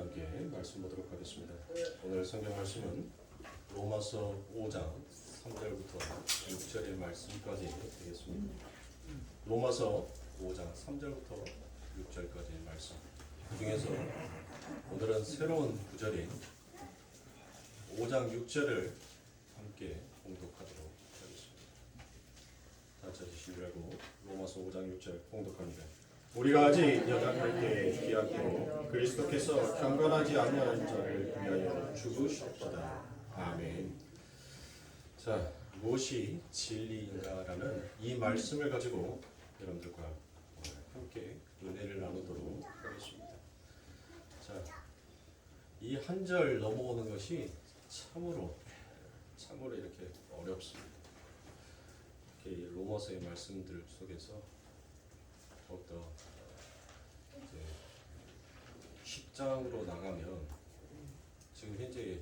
함께 말씀 보도록 하겠습니다. 오늘 성경 말씀은 로마서 5장 3절부터 6절의 말씀까지 되겠습니다. 로마서 5장 3절부터 6절까지의 말씀. 그 중에서 오늘은 새로운 구절인 5장 6절을 함께 봉독하도록 하겠습니다. 다 찾으시려고 로마서 5장 6절 봉독합니다. 우리가 아직 연약할 때 기약대로 그리스도께서 경건하지 아니하는 자를 위하여 죽으셨도다. 아멘. 자, 무엇이 진리인가라는 이 말씀을 가지고 여러분들과 함께 은혜를 나누도록 하겠습니다. 자, 이 한 절 넘어오는 것이 참으로 이렇게 어렵습니다. 이렇게 로마서의 말씀들 속에서 더욱더 이제 10장으로 나가면 지금 현재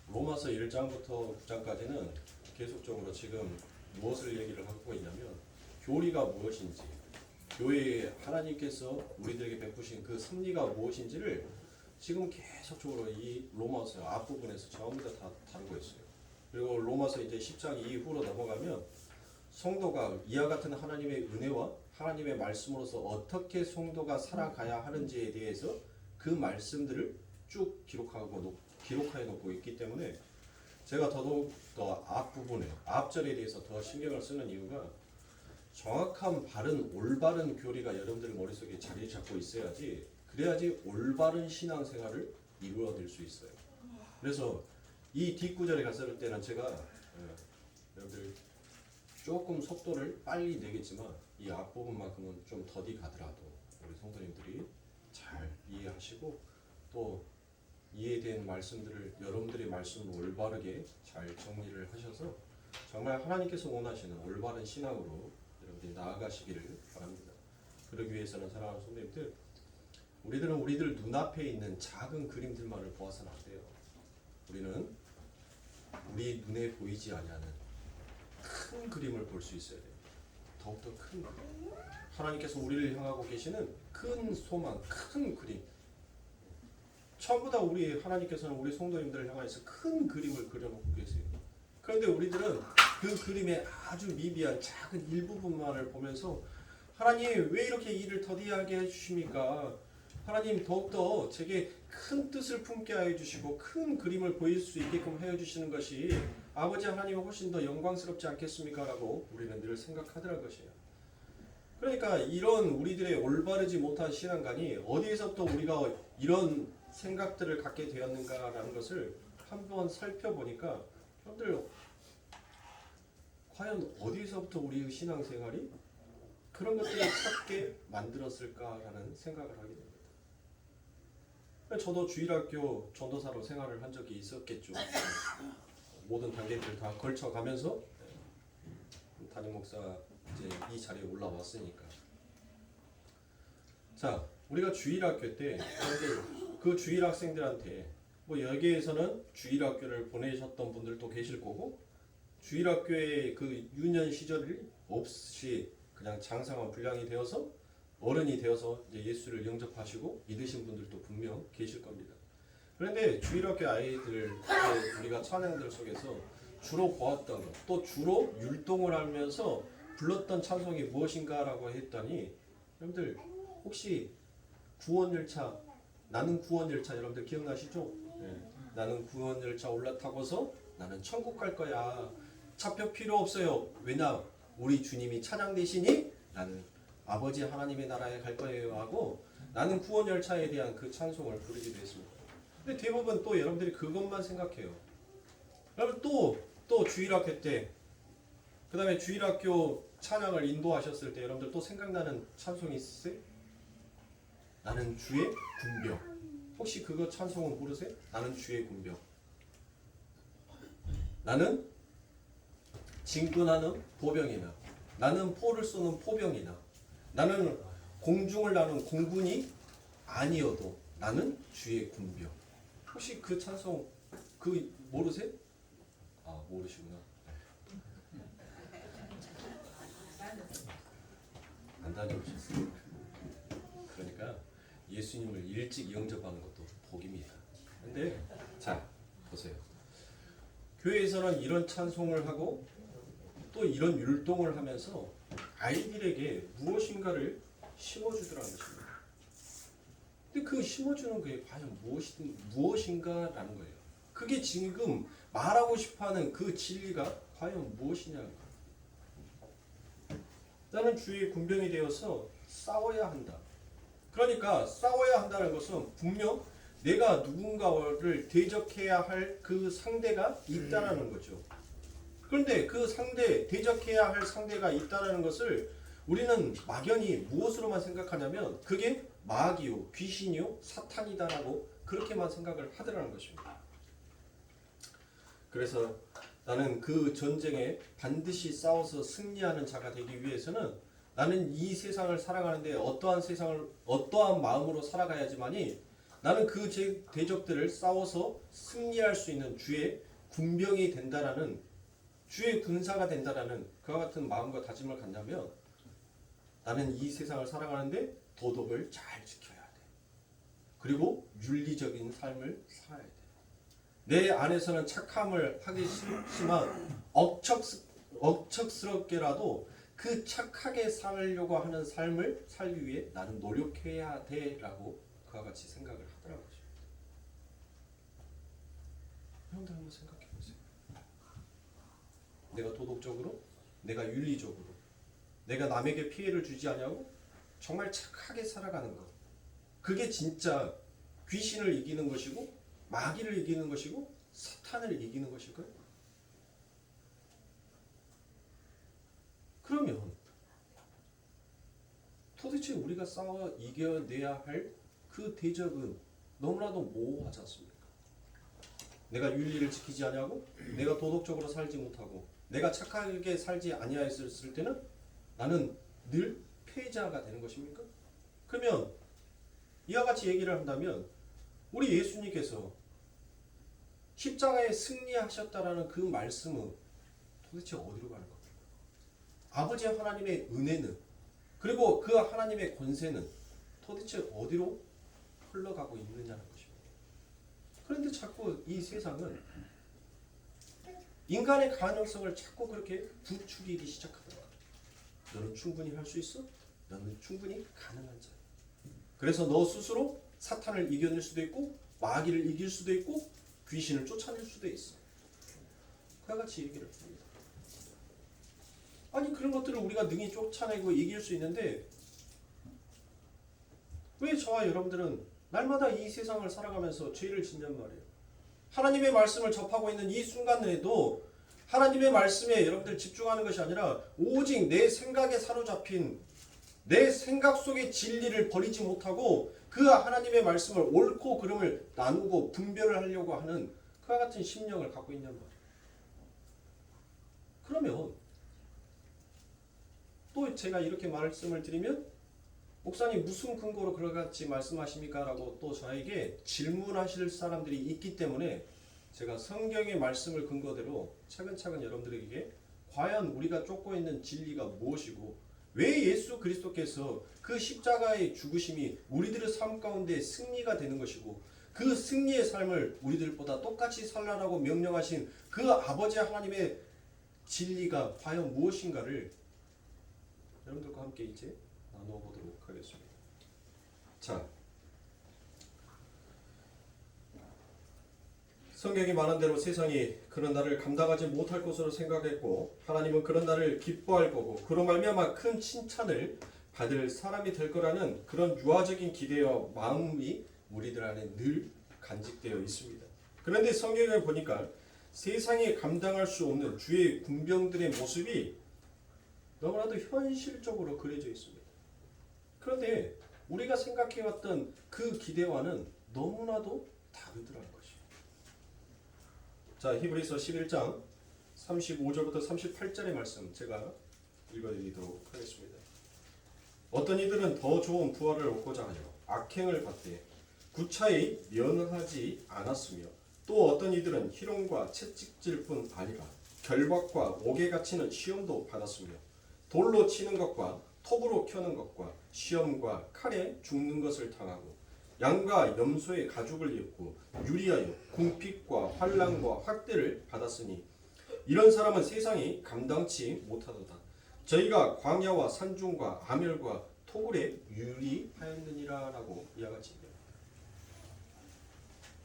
로마서 1장부터 9장까지는 계속적으로 지금 무엇을 얘기를 하고 있냐면 교리가 무엇인지, 교회에 하나님께서 우리들에게 베푸신 그 섭리가 무엇인지를 지금 계속적으로 이 로마서 앞부분에서 전부 다 다루고 있어요. 그리고 로마서 이제 10장 이후로 넘어가면 성도가 이와 같은 하나님의 은혜와 하나님의 말씀으로서 어떻게 성도가 살아가야 하는지에 대해서 그 말씀들을 쭉 기록하여 놓고 있기 때문에 제가 더더욱 더 앞부분에 앞절에 대해서 더 신경을 쓰는 이유가 정확한 바른 올바른 교리가 여러분들 머릿속에 자리 잡고 있어야지, 그래야지 올바른 신앙생활을 이루어낼 수 있어요. 그래서 이 뒷구절에 갔을 때는 제가 여러분들 조금 속도를 빨리 내겠지만 이 앞부분만큼은 좀 더디 가더라도 우리 성도님들이 잘 이해하시고 또 이해된 말씀들을 여러분들의 말씀을 올바르게 잘 정리를 하셔서 정말 하나님께서 원하시는 올바른 신앙으로 여러분들이 나아가시기를 바랍니다. 그러기 위해서는 사랑하는 성도님들, 우리들은 우리들 눈앞에 있는 작은 그림들만을 보아서는 안 돼요. 우리는 우리 눈에 보이지 아니하는 큰 그림을 볼 수 있어야 돼요. 더욱더 큰 그림. 하나님께서 우리를 향하고 계시는 큰 소망, 큰 그림. 전부 다 하나님께서는 우리 성도님들을 향해서 큰 그림을 그려놓고 계세요. 그런데 우리들은 그 그림의 아주 미비한 작은 일부분만을 보면서 하나님 왜 이렇게 일을 더디하게 해주십니까? 하나님 더욱더 제게 큰 뜻을 품게 하여 주시고 큰 그림을 보일 수 있게끔 하여 주시는 것이 아버지 하나님은 훨씬 더 영광스럽지 않겠습니까? 라고 우리는 늘 생각하더란 것이에요. 그러니까 이런 우리들의 올바르지 못한 신앙관이 어디에서부터 우리가 이런 생각들을 갖게 되었는가라는 것을 한번 살펴보니까 여러분들 과연 어디에서부터 우리의 신앙생활이 그런 것들을 찾게 만들었을까라는 생각을 하게 됩니다. 저도 주일학교 전도사로 생활을 한 적이 있었겠죠. 모든 단계들 다 걸쳐가면서 담임 목사 이제 이 자리에 올라왔으니까. 자, 우리가 주일학교 때 그 주일학생들한테 뭐 여기에서는 주일학교를 보내셨던 분들도 계실 거고 주일학교의 그 유년 시절이 없이 그냥 장성한 분량이 되어서 어른이 되어서 이제 예수를 영접하시고 믿으신 분들도 분명 계실 겁니다. 그런데 주일학교 아이들 우리가 찬양들 속에서 주로 보았던 것, 또 주로 율동을 하면서 불렀던 찬송이 무엇인가라고 했더니 여러분들 혹시 구원열차, 나는 구원열차 여러분들 기억나시죠? 네. 나는 구원열차 올라타고서 나는 천국 갈 거야. 차표 필요 없어요. 왜냐? 우리 주님이 찬양되시니 나는 아버지 하나님의 나라에 갈 거예요 하고 나는 구원열차에 대한 그 찬송을 부르기도 했습니다. 근데 대부분 또 여러분들이 그것만 생각해요. 여러분 또 주일학교 때 그 다음에 주일학교 찬양을 인도하셨을 때 여러분들 또 생각나는 찬송이 있으세요? 나는 주의 군병. 혹시 그거 찬송은 모르세요? 나는 주의 군병. 나는 진군하는 보병이나 나는 포를 쏘는 포병이나 나는 공중을 나는 공군이 아니어도 나는 주의 군병. 혹시 그 찬송 그 모르세요? 아, 모르시구나. 안 다녀오셨어요. 그러니까 예수님을 일찍 영접하는 것도 복입니다. 근데 자 보세요. 교회에서는 이런 찬송을 하고 또 이런 율동을 하면서 아이들에게 무엇인가를 심어주더라는 것입니다. 근데 그 심어주는 게 과연 무엇인가라는 거예요. 그게 지금 말하고 싶어하는 그 진리가 과연 무엇이냐는 거예요. 나는 주의 군병이 되어서 싸워야 한다. 그러니까 싸워야 한다는 것은 분명 내가 누군가를 대적해야 할 그 상대가 있다라는 거죠. 그런데 그 대적해야 할 상대가 있다라는 것을 우리는 막연히 무엇으로만 생각하냐면 그게 마귀요, 귀신이요, 사탄이다라고 그렇게만 생각을 하더라는 것입니다. 그래서 나는 그 전쟁에 반드시 싸워서 승리하는 자가 되기 위해서는 나는 이 세상을 살아가는데 어떠한 마음으로 살아가야지만이 나는 그 대적들을 싸워서 승리할 수 있는 주의 군병이 된다라는, 주의 군사가 된다라는 그와 같은 마음과 다짐을 갖냐면 나는 이 세상을 살아가는데 도덕을 잘 지켜야 돼. 그리고 윤리적인 삶을 살아야 돼. 내 안에서는 착함을 하기 싫지만 억척스럽게라도 그 착하게 살려고 하는 삶을 살기 위해 나는 노력해야 돼라고 그와 같이 생각을 하더라고요. 형들 한번 생각해 보세요. 내가 도덕적으로, 내가 윤리적으로, 내가 남에게 피해를 주지 않냐고 정말 착하게 살아가는 것. 그게 진짜 귀신을 이기는 것이고 마귀를 이기는 것이고 사탄을 이기는 것일까요? 그러면 도대체 우리가 싸워 이겨내야 할 그 대적은 너무나도 모호하지 않습니까? 내가 윤리를 지키지 않냐고, 내가 도덕적으로 살지 못하고, 내가 착하게 살지 아니하였을 때는 나는 늘 패자가 되는 것입니까? 그러면 이와 같이 얘기를 한다면 우리 예수님께서 십자가에 승리하셨다라는 그 말씀은 도대체 어디로 가는 겁니까? 아버지 하나님의 은혜는, 그리고 그 하나님의 권세는 도대체 어디로 흘러가고 있느냐는 것입니다. 그런데 자꾸 이 세상은 인간의 가능성을 자꾸 그렇게 부추기기 시작하더라. 너는 충분히 할 수 있어? 너는 충분히 가능한 자야. 그래서 너 스스로 사탄을 이겨낼 수도 있고 마귀를 이길 수도 있고 귀신을 쫓아낼 수도 있어. 그와 같이 얘기를 합니다. 아니 그런 것들을 우리가 능히 쫓아내고 이길 수 있는데 왜 저와 여러분들은 날마다 이 세상을 살아가면서 죄를 짓냔 말이에요. 하나님의 말씀을 접하고 있는 이 순간에도 하나님의 말씀에 여러분들 집중하는 것이 아니라 오직 내 생각에 사로잡힌 내 생각 속의 진리를 버리지 못하고 그 하나님의 말씀을 옳고 그름을 나누고 분별을 하려고 하는 그와 같은 심령을 갖고 있냔 말이에요. 그러면 또 제가 이렇게 말씀을 드리면 목사님 무슨 근거로 그렇게 말씀하십니까? 라고 또 저에게 질문하실 사람들이 있기 때문에 제가 성경의 말씀을 근거대로 차근차근 여러분들에게 과연 우리가 쫓고 있는 진리가 무엇이고 왜 예수 그리스도께서 그 십자가의 죽으심이 우리들의 삶 가운데 승리가 되는 것이고 그 승리의 삶을 우리들보다 똑같이 살라라고 명령하신 그 아버지 하나님의 진리가 과연 무엇인가를 여러분들과 함께 이제 나누어 보도록 하겠습니다. 자, 성경이 말한 대로 세상이 그런 나를 감당하지 못할 것으로 생각했고 하나님은 그런 나를 기뻐할 거고 그로 말미암아 큰 칭찬을 받을 사람이 될 거라는 그런 유아적인 기대와 마음이 우리들 안에 늘 간직되어 있습니다. 그런데 성경을 보니까 세상이 감당할 수 없는 주의 군병들의 모습이 너무나도 현실적으로 그려져 있습니다. 그런데 우리가 생각해왔던 그 기대와는 너무나도 다르더라는 것이죠. 자, 히브리서 11장 35절부터 38절의 말씀 제가 읽어드리도록 하겠습니다. 어떤 이들은 더 좋은 부활을 얻고자 하여 악행을 받되 구차히 면하지 않았으며 또 어떤 이들은 희롱과 채찍질 뿐 아니라 결박과 옥에 갇히는 시험도 받았으며 돌로 치는 것과 톱으로 켜는 것과 시험과 칼에 죽는 것을 당하고 양과 염소의 가죽을 입고 유리하여 궁핍과 환난과 학대를 받았으니 이런 사람은 세상이 감당치 못하도다. 저희가 광야와 산중과 아멸과 토굴에 유리하였느니라 라고 이와 같이 얘기합니다.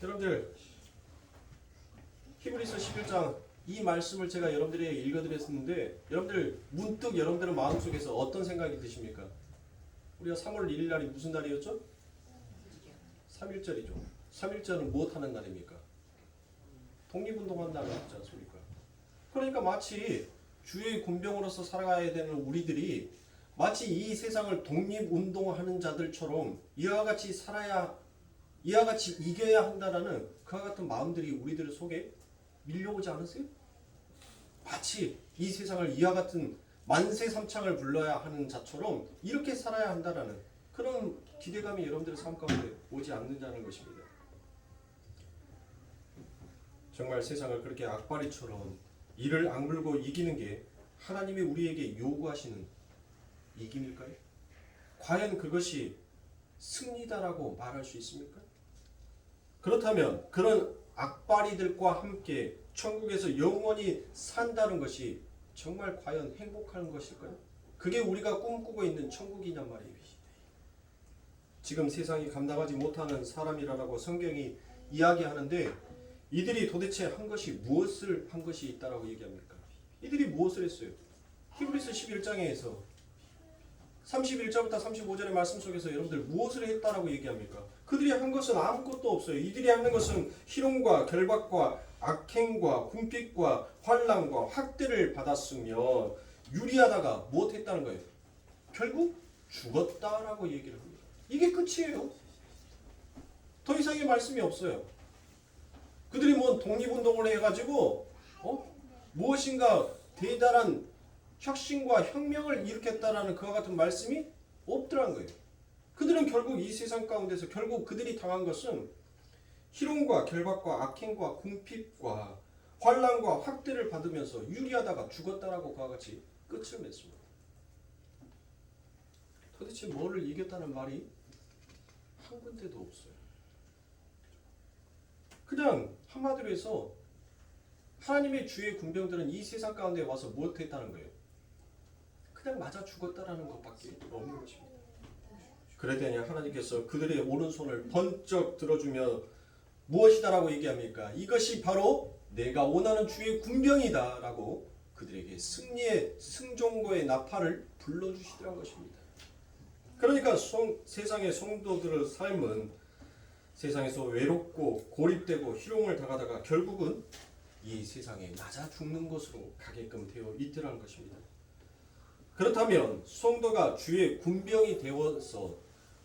여러분들 히브리서 11장 이 말씀을 제가 여러분들에게 읽어드렸는데 여러분들 문득 여러분들의 마음속에서 어떤 생각이 드십니까? 우리가 3월 1일 날이 무슨 날이었죠? 3.1절이죠. 3.1절은 무엇 하는 날입니까? 독립운동한 날 맞지 않습니까? 그러니까 마치 주의 군병으로서 살아가야 되는 우리들이 마치 이 세상을 독립운동하는 자들처럼 이와 같이 살아야, 이와 같이 이겨야 한다라는 그와 같은 마음들이 우리들 속에 밀려오지 않으세요? 마치 이 세상을 이와 같은 만세 삼창을 불러야 하는 자처럼 이렇게 살아야 한다라는 그런 기대감이 여러분들의 삶 가운데 오지 않는다는 것입니다. 정말 세상을 그렇게 악바리처럼 이를 악물고 이기는 게 하나님이 우리에게 요구하시는 이김일까요? 과연 그것이 승리다라고 말할 수 있습니까? 그렇다면 그런 악바리들과 함께 천국에서 영원히 산다는 것이 정말 과연 행복한 것일까요? 그게 우리가 꿈꾸고 있는 천국이냔 말이에요. 지금 세상이 감당하지 못하는 사람이라고 성경이 이야기하는데 이들이 도대체 한 것이 무엇을 한 것이 있다라고 얘기합니까? 이들이 무엇을 했어요? 히브리서 11장에서 31절부터 35절의 말씀 속에서 여러분들 무엇을 했다라고 얘기합니까? 그들이 한 것은 아무것도 없어요. 이들이 하는 것은 희롱과 결박과 악행과 궁핍과 환난과 학대를 받았으며 유리하다가 무엇했다는 거예요? 결국 죽었다라고 얘기를 합니다. 이게 끝이에요. 더 이상의 말씀이 없어요. 그들이 뭔 독립운동을 해가지고 무엇인가 대단한 혁신과 혁명을 일으켰다라는 그와 같은 말씀이 없더란 거예요. 그들은 결국 이 세상 가운데서 결국 그들이 당한 것은 희롱과 결박과 악행과 궁핍과 환난과 학대를 받으면서 유리하다가 죽었다라고 그와 같이 끝을 맺습니다. 도대체 뭐를 이겼다는 말이 한 군데도 없어요. 그냥 한마디로 해서 하나님의 주의 군병들은 이 세상 가운데 와서 무엇했다는 거예요? 그냥 맞아 죽었다라는 것밖에 없는 것입니다. 그랬더니 하나님께서 그들의 오른손을 번쩍 들어주며 무엇이다라고 얘기합니까? 이것이 바로 내가 원하는 주의 군병이다 라고 그들에게 승리의 승종고의 나팔을 불러주시더란 것입니다. 그러니까 세상의 성도들의 삶은 세상에서 외롭고 고립되고 희롱을 당하다가 결국은 이 세상에 맞아 죽는 것으로 가게끔 되어 있더라는 것입니다. 그렇다면 성도가 주의 군병이 되어서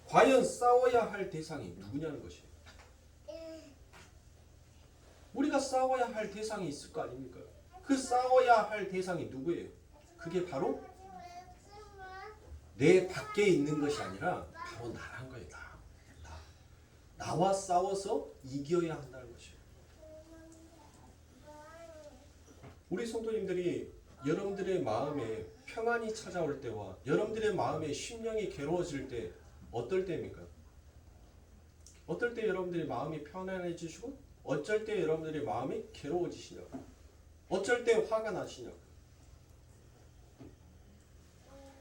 과연 싸워야 할 대상이 누구냐는 것이에요. 우리가 싸워야 할 대상이 있을 거 아닙니까? 그 싸워야 할 대상이 누구예요? 그게 바로 내 밖에 있는 것이 아니라 바로 나란 거예요. 나와 싸워서 이겨야 한다는 것이에요. 우리 성도님들이 여러분들의 마음에 평안이 찾아올 때와 여러분들의 마음에 심령이 괴로워질 때 어떨 때입니까? 어떨 때 여러분들의 마음이 편안해지시고 어쩔 때 여러분들의 마음이 괴로워지시냐고, 어쩔 때 화가 나시냐고.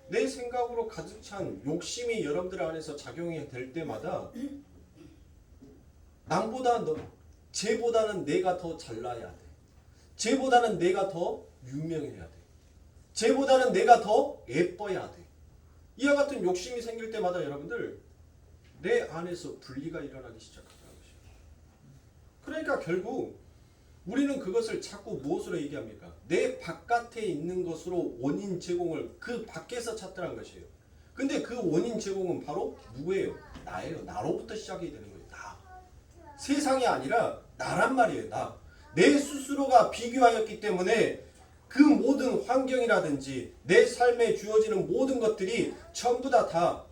내 생각으로 가득 찬 욕심이 여러분들 안에서 작용이 될 때마다 남보다 쟤보다는 내가 더 잘나야 돼. 쟤보다는 내가 더 유명해야 돼. 쟤보다는 내가 더 예뻐야 돼. 이와 같은 욕심이 생길 때마다 여러분들 내 안에서 분리가 일어나기 시작한다는 것이에요. 그러니까 결국 우리는 그것을 자꾸 무엇으로 얘기합니까? 내 바깥에 있는 것으로 원인 제공을 그 밖에서 찾더란 것이에요. 근데 그 원인 제공은 바로 누구예요? 나예요. 나로부터 시작이 되는 거예요. 나. 세상이 아니라 나란 말이에요. 나. 내 스스로가 비교하였기 때문에 그 모든 환경이라든지 내 삶에 주어지는 모든 것들이 전부 다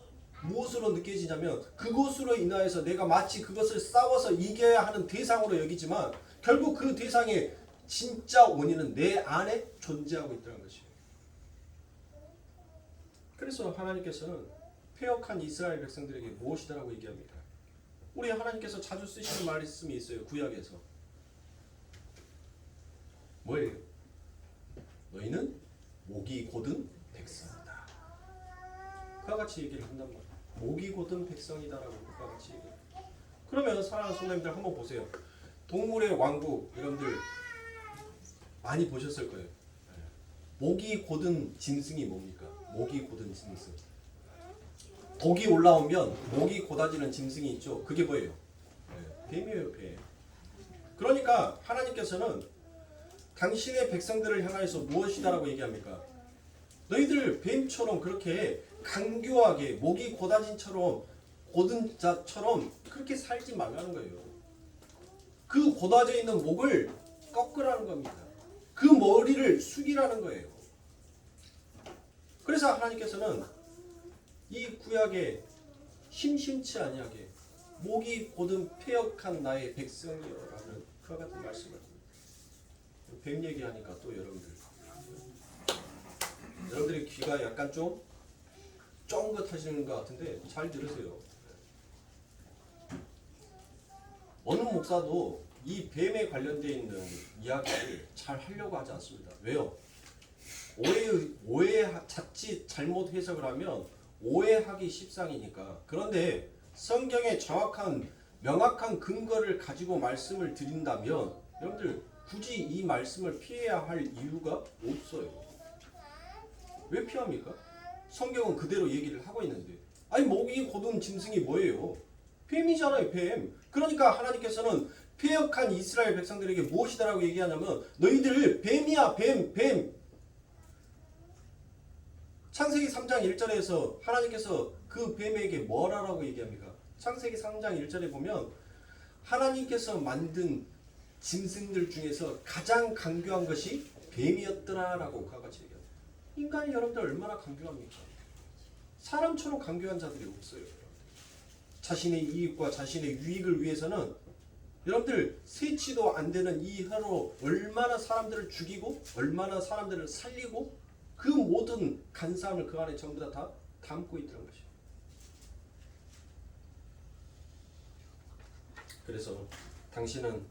무엇으로 느껴지냐면 그것으로 인하여서 내가 마치 그것을 싸워서 이겨야 하는 대상으로 여기지만 결국 그 대상의 진짜 원인은 내 안에 존재하고 있다는 것이에요. 그래서 하나님께서는 패역한 이스라엘 백성들에게 무엇이다라고 얘기합니다. 우리 하나님께서 자주 쓰시는 말씀이 있어요. 구약에서. 뭐예요? 너희는 목이 곧은 백성이다. 그와 같이 얘기를 한단 말이에요. 목이 곧은 백성이다라고 그와 같이 얘기해요. 그러면 사랑하는 성도님들 한번 보세요. 동물의 왕국 여러분들 많이 보셨을 거예요. 목이 곧은 짐승이 뭡니까? 목이 곧은 짐승. 독이 올라오면 목이 곧아지는 짐승이 있죠. 그게 뭐예요? 뱀이에요, 뱀. 그러니까 하나님께서는 당신의 백성들을 향하여서 무엇이다라고 얘기합니까? 너희들 뱀처럼 그렇게 강교하게 목이 곧아진처럼 곧은 자처럼 그렇게 살지 말라는 거예요. 그 곧아져 있는 목을 꺾으라는 겁니다. 그 머리를 숙이라는 거예요. 그래서 하나님께서는 이 구약에 심심치 아니하게 목이 곧은 패역한 나의 백성이여라는 그와 같은 말씀을 합니다. 뱀 얘기하니까 또 여러분들의 귀가 약간 좀 쫑긋하시는 것 같은데 잘 들으세요. 어느 목사도 이 뱀에 관련되어 있는 이야기를 잘 하려고 하지 않습니다. 왜요? 자칫 잘못 해석을 하면 오해하기 십상이니까. 그런데 성경의 정확한 명확한 근거를 가지고 말씀을 드린다면 여러분들 굳이 이 말씀을 피해야 할 이유가 없어요. 왜 피합니까? 성경은 그대로 얘기를 하고 있는데. 아니 목이 곧은 짐승이 뭐예요? 뱀이잖아요, 뱀. 그러니까 하나님께서는 패역한 이스라엘 백성들에게 무엇이다라고 얘기하냐면 너희들 뱀이야, 뱀. 창세기 3장 1절에서 하나님께서 그 뱀에게 뭐라고 얘기합니까? 창세기 3장 1절에 보면 하나님께서 만든 짐승들 중에서 가장 강교한 것이 뱀이었더라라고 그와 같이 얘기합니다. 인간이 여러분들 얼마나 강교합니까? 사람처럼 강교한 자들이 없어요. 자신의 이익과 자신의 유익을 위해서는 여러분들 세치도 안 되는 이 혀로 얼마나 사람들을 죽이고 얼마나 사람들을 살리고 그 모든 간사함을 그 안에 전부 다 담고 있다는 것이에요. 그래서 당신은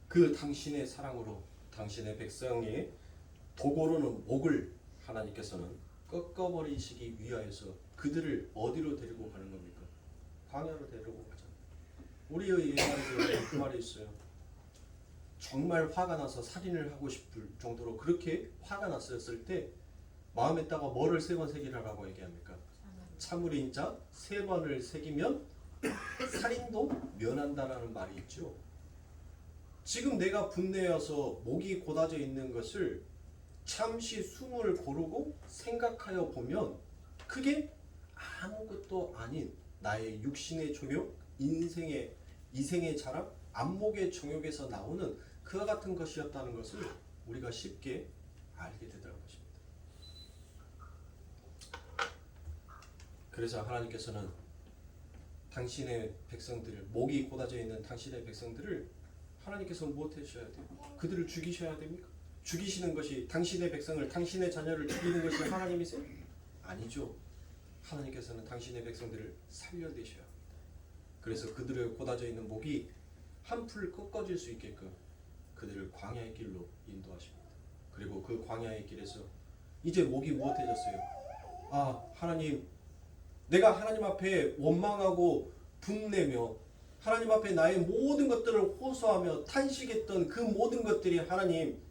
그 당신의 사랑으로 당신의 백성의 도고로는 목을 하나님께서는 꺾어버리시기 위하여서 그들을 어디로 데리고 가는 겁니까? 광야로 데리고 가잖아요. 우리의 옛날에 그 말이 있어요. 정말 화가 나서 살인을 하고 싶을 정도로 그렇게 화가 났었을 때 마음에다가 뭐를 3번 새기라고 얘기합니까? 참을인자 3번을 새기면 살인도 면한다라는 말이 있죠. 지금 내가 분내어서 목이 곧아져 있는 것을 잠시 숨을 고르고 생각하여 보면 그게 아무것도 아닌 나의 육신의 종욕, 이생의 자랑, 안목의 정욕에서 나오는 그와 같은 것이었다는 것을 우리가 쉽게 알게 되더라는 것입니다. 그래서 하나님께서는 당신의 백성들을, 목이 곧아져 있는 당신의 백성들을 하나님께서 무엇 하셔야 돼요? 그들을 죽이셔야 됩니까? 죽이시는 것이 당신의 백성을, 당신의 자녀를 죽이는 것이 하나님이세요? 아니죠. 하나님께서는 당신의 백성들을 살려내셔야 합니다. 그래서 그들의 곧아져 있는 목이 한풀 꺾어질 수 있게끔 그들을 광야의 길로 인도하십니다. 그리고 그 광야의 길에서 이제 목이 무엇해졌어요? 아, 하나님, 내가 하나님 앞에 원망하고 분내며 하나님 앞에 나의 모든 것들을 호소하며 탄식했던 그 모든 것들이 하나님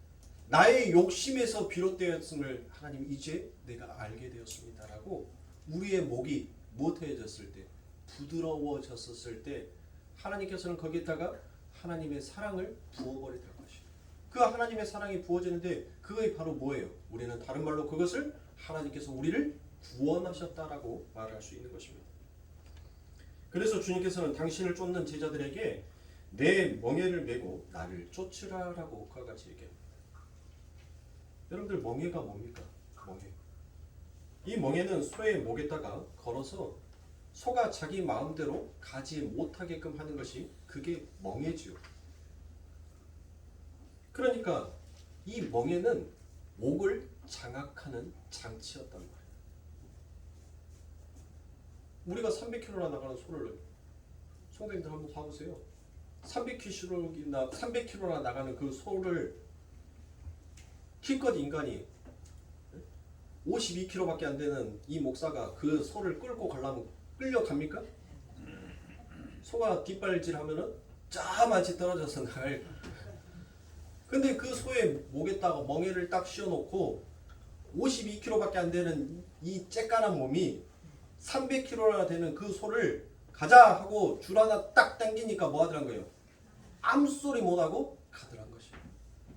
나의 욕심에서 비롯되었음을 하나님 이제 내가 알게 되었습니다라고 우리의 목이 무엇해졌을 때, 부드러워졌었을 때 하나님께서는 거기에다가 하나님의 사랑을 부어버릴 것이에요. 그 하나님의 사랑이 부어지는데 그게 바로 뭐예요? 우리는 다른 말로 그것을 하나님께서 우리를 구원하셨다라고 말할 수 있는 것입니다. 그래서 주님께서는 당신을 쫓는 제자들에게 내 멍에를 메고 나를 쫓으라라고 그와 같이 얘기합니다. 여러분들 멍에가 뭡니까? 멍에. 이 멍에는 소의 목에다가 걸어서 소가 자기 마음대로 가지 못하게끔 하는 것이 그게 멍에지요. 그러니까 이 멍에는 목을 장악하는 장치였단 말이에요. 우리가 300km나 나가는 성도님들 한번 봐보세요. 300kg나 나가는 그 소를 기껏 인간이 52kg밖에 안 되는 이 목사가 그 소를 끌고 가려면 끌려갑니까? 소가 뒷발질하면은 짜만치 떨어져서 나갈. 근데 그 소의 목에다가 멍에를 딱 씌워놓고 52kg밖에 안 되는 이 쬐까란 몸이 300kg나 되는 그 소를 가자 하고 줄 하나 딱 당기니까 뭐 하더란 거예요? 아무 소리 못하고 가더란 것이에요.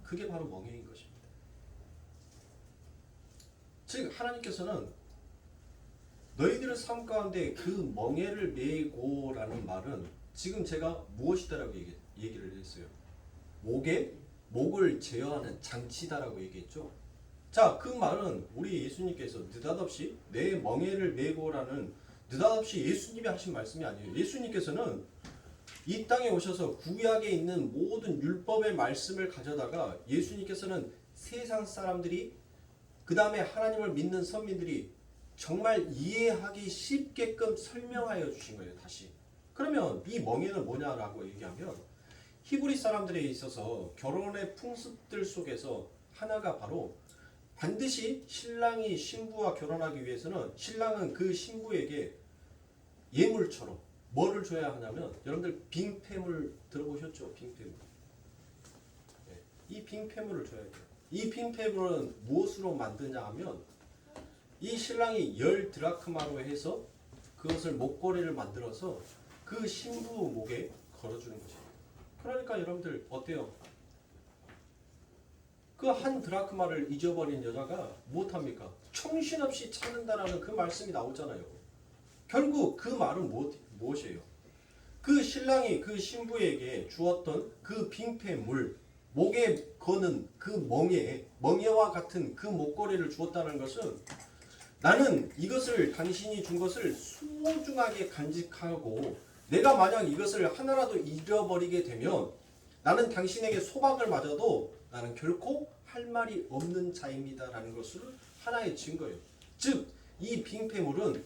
그게 바로 멍에인 것입니다. 즉 하나님께서는 너희들의 삶 가운데 그 멍에를 메고라는 말은 지금 제가 무엇이다라고 얘기를 했어요. 목을 제어하는 장치다라고 얘기했죠. 자, 그 말은 우리 예수님께서 느닷없이 내 멍에를 메고라는 느닷없이 예수님이 하신 말씀이 아니에요. 예수님께서는 이 땅에 오셔서 구약에 있는 모든 율법의 말씀을 가져다가 예수님께서는 세상 사람들이 그 다음에 하나님을 믿는 선민들이 정말 이해하기 쉽게끔 설명하여 주신 거예요. 다시. 그러면 이 멍에는 뭐냐라고 얘기하면 히브리 사람들에 있어서 결혼의 풍습들 속에서 하나가 바로 반드시 신랑이 신부와 결혼하기 위해서는 신랑은 그 신부에게 예물처럼 뭐를 줘야 하냐면 여러분들 빙패물 들어보셨죠? 빙패물. 네. 이 빙패물을 줘야 돼요. 이 빙패물은 무엇으로 만드냐 하면 이 신랑이 10드라크마로 해서 그것을 목걸이를 만들어서 그 신부 목에 걸어주는 것이에요. 그러니까 여러분들 어때요? 그 한 드라크마를 잊어버린 여자가 못합니까? 정신없이 찾는다라는 그 말씀이 나오잖아요. 결국 그 말은 무엇이에요? 그 신랑이 그 신부에게 주었던 그 빙패물, 목에 거는 그 멍에와 같은 그 목걸이를 주었다는 것은 나는 이것을 당신이 준 것을 소중하게 간직하고 내가 만약 이것을 하나라도 잃어버리게 되면 나는 당신에게 소박을 맞아도 나는 결코 할 말이 없는 자입니다라는 것을 하나의 증거예요. 즉, 이 빙패물은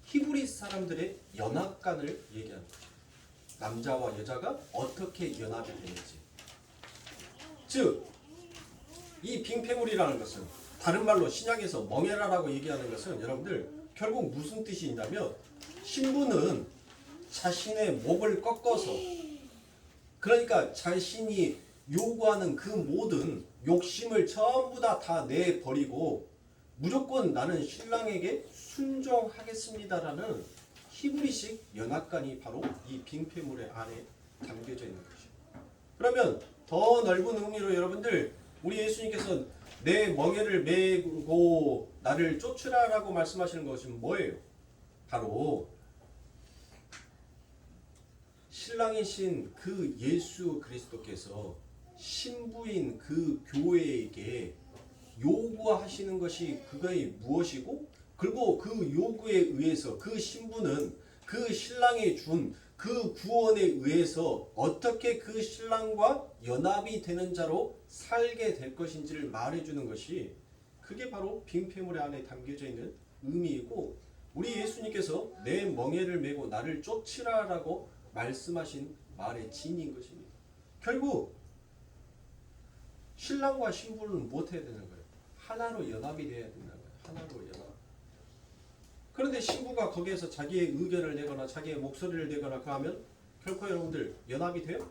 히브리 사람들의 연합관을 얘기하는 거죠. 남자와 여자가 어떻게 연합이 되는지. 즉, 이 빙패물이라는 것은 다른 말로 신약에서 멍에라라고 얘기하는 것은 여러분들 결국 무슨 뜻이 있냐면 신부는 자신의 목을 꺾어서 그러니까 자신이 요구하는 그 모든 욕심을 전부 다 내버리고 무조건 나는 신랑에게 순종하겠습니다라는 히브리식 연합관이 바로 이 빙패물의 안에 담겨져 있는 것이죠. 그러면 더 넓은 의미로 여러분들 우리 예수님께서 내 멍에를 메고 나를 쫓으라라고 말씀하시는 것은 뭐예요? 바로 신랑이신 그 예수 그리스도께서 신부인 그 교회에게 요구하시는 것이 그거의 무엇이고 그리고 그 요구에 의해서 그 신부는 그 신랑이 준 그 구원에 의해서 어떻게 그 신랑과 연합이 되는 자로 살게 될 것인지를 말해주는 것이 그게 바로 빙패물 안에 담겨져 있는 의미이고 우리 예수님께서 내 멍에를 메고 나를 쫓으라라고 말씀하신 말의 진인 것입니다. 결국 신랑과 신부는 못해야 되는 거예요. 하나로 연합이 되어야 된다는 거예요. 하나로 연합. 그런데 신부가 거기에서 자기의 의견을 내거나 자기의 목소리를 내거나 그하면 결코 여러분들 연합이 돼요?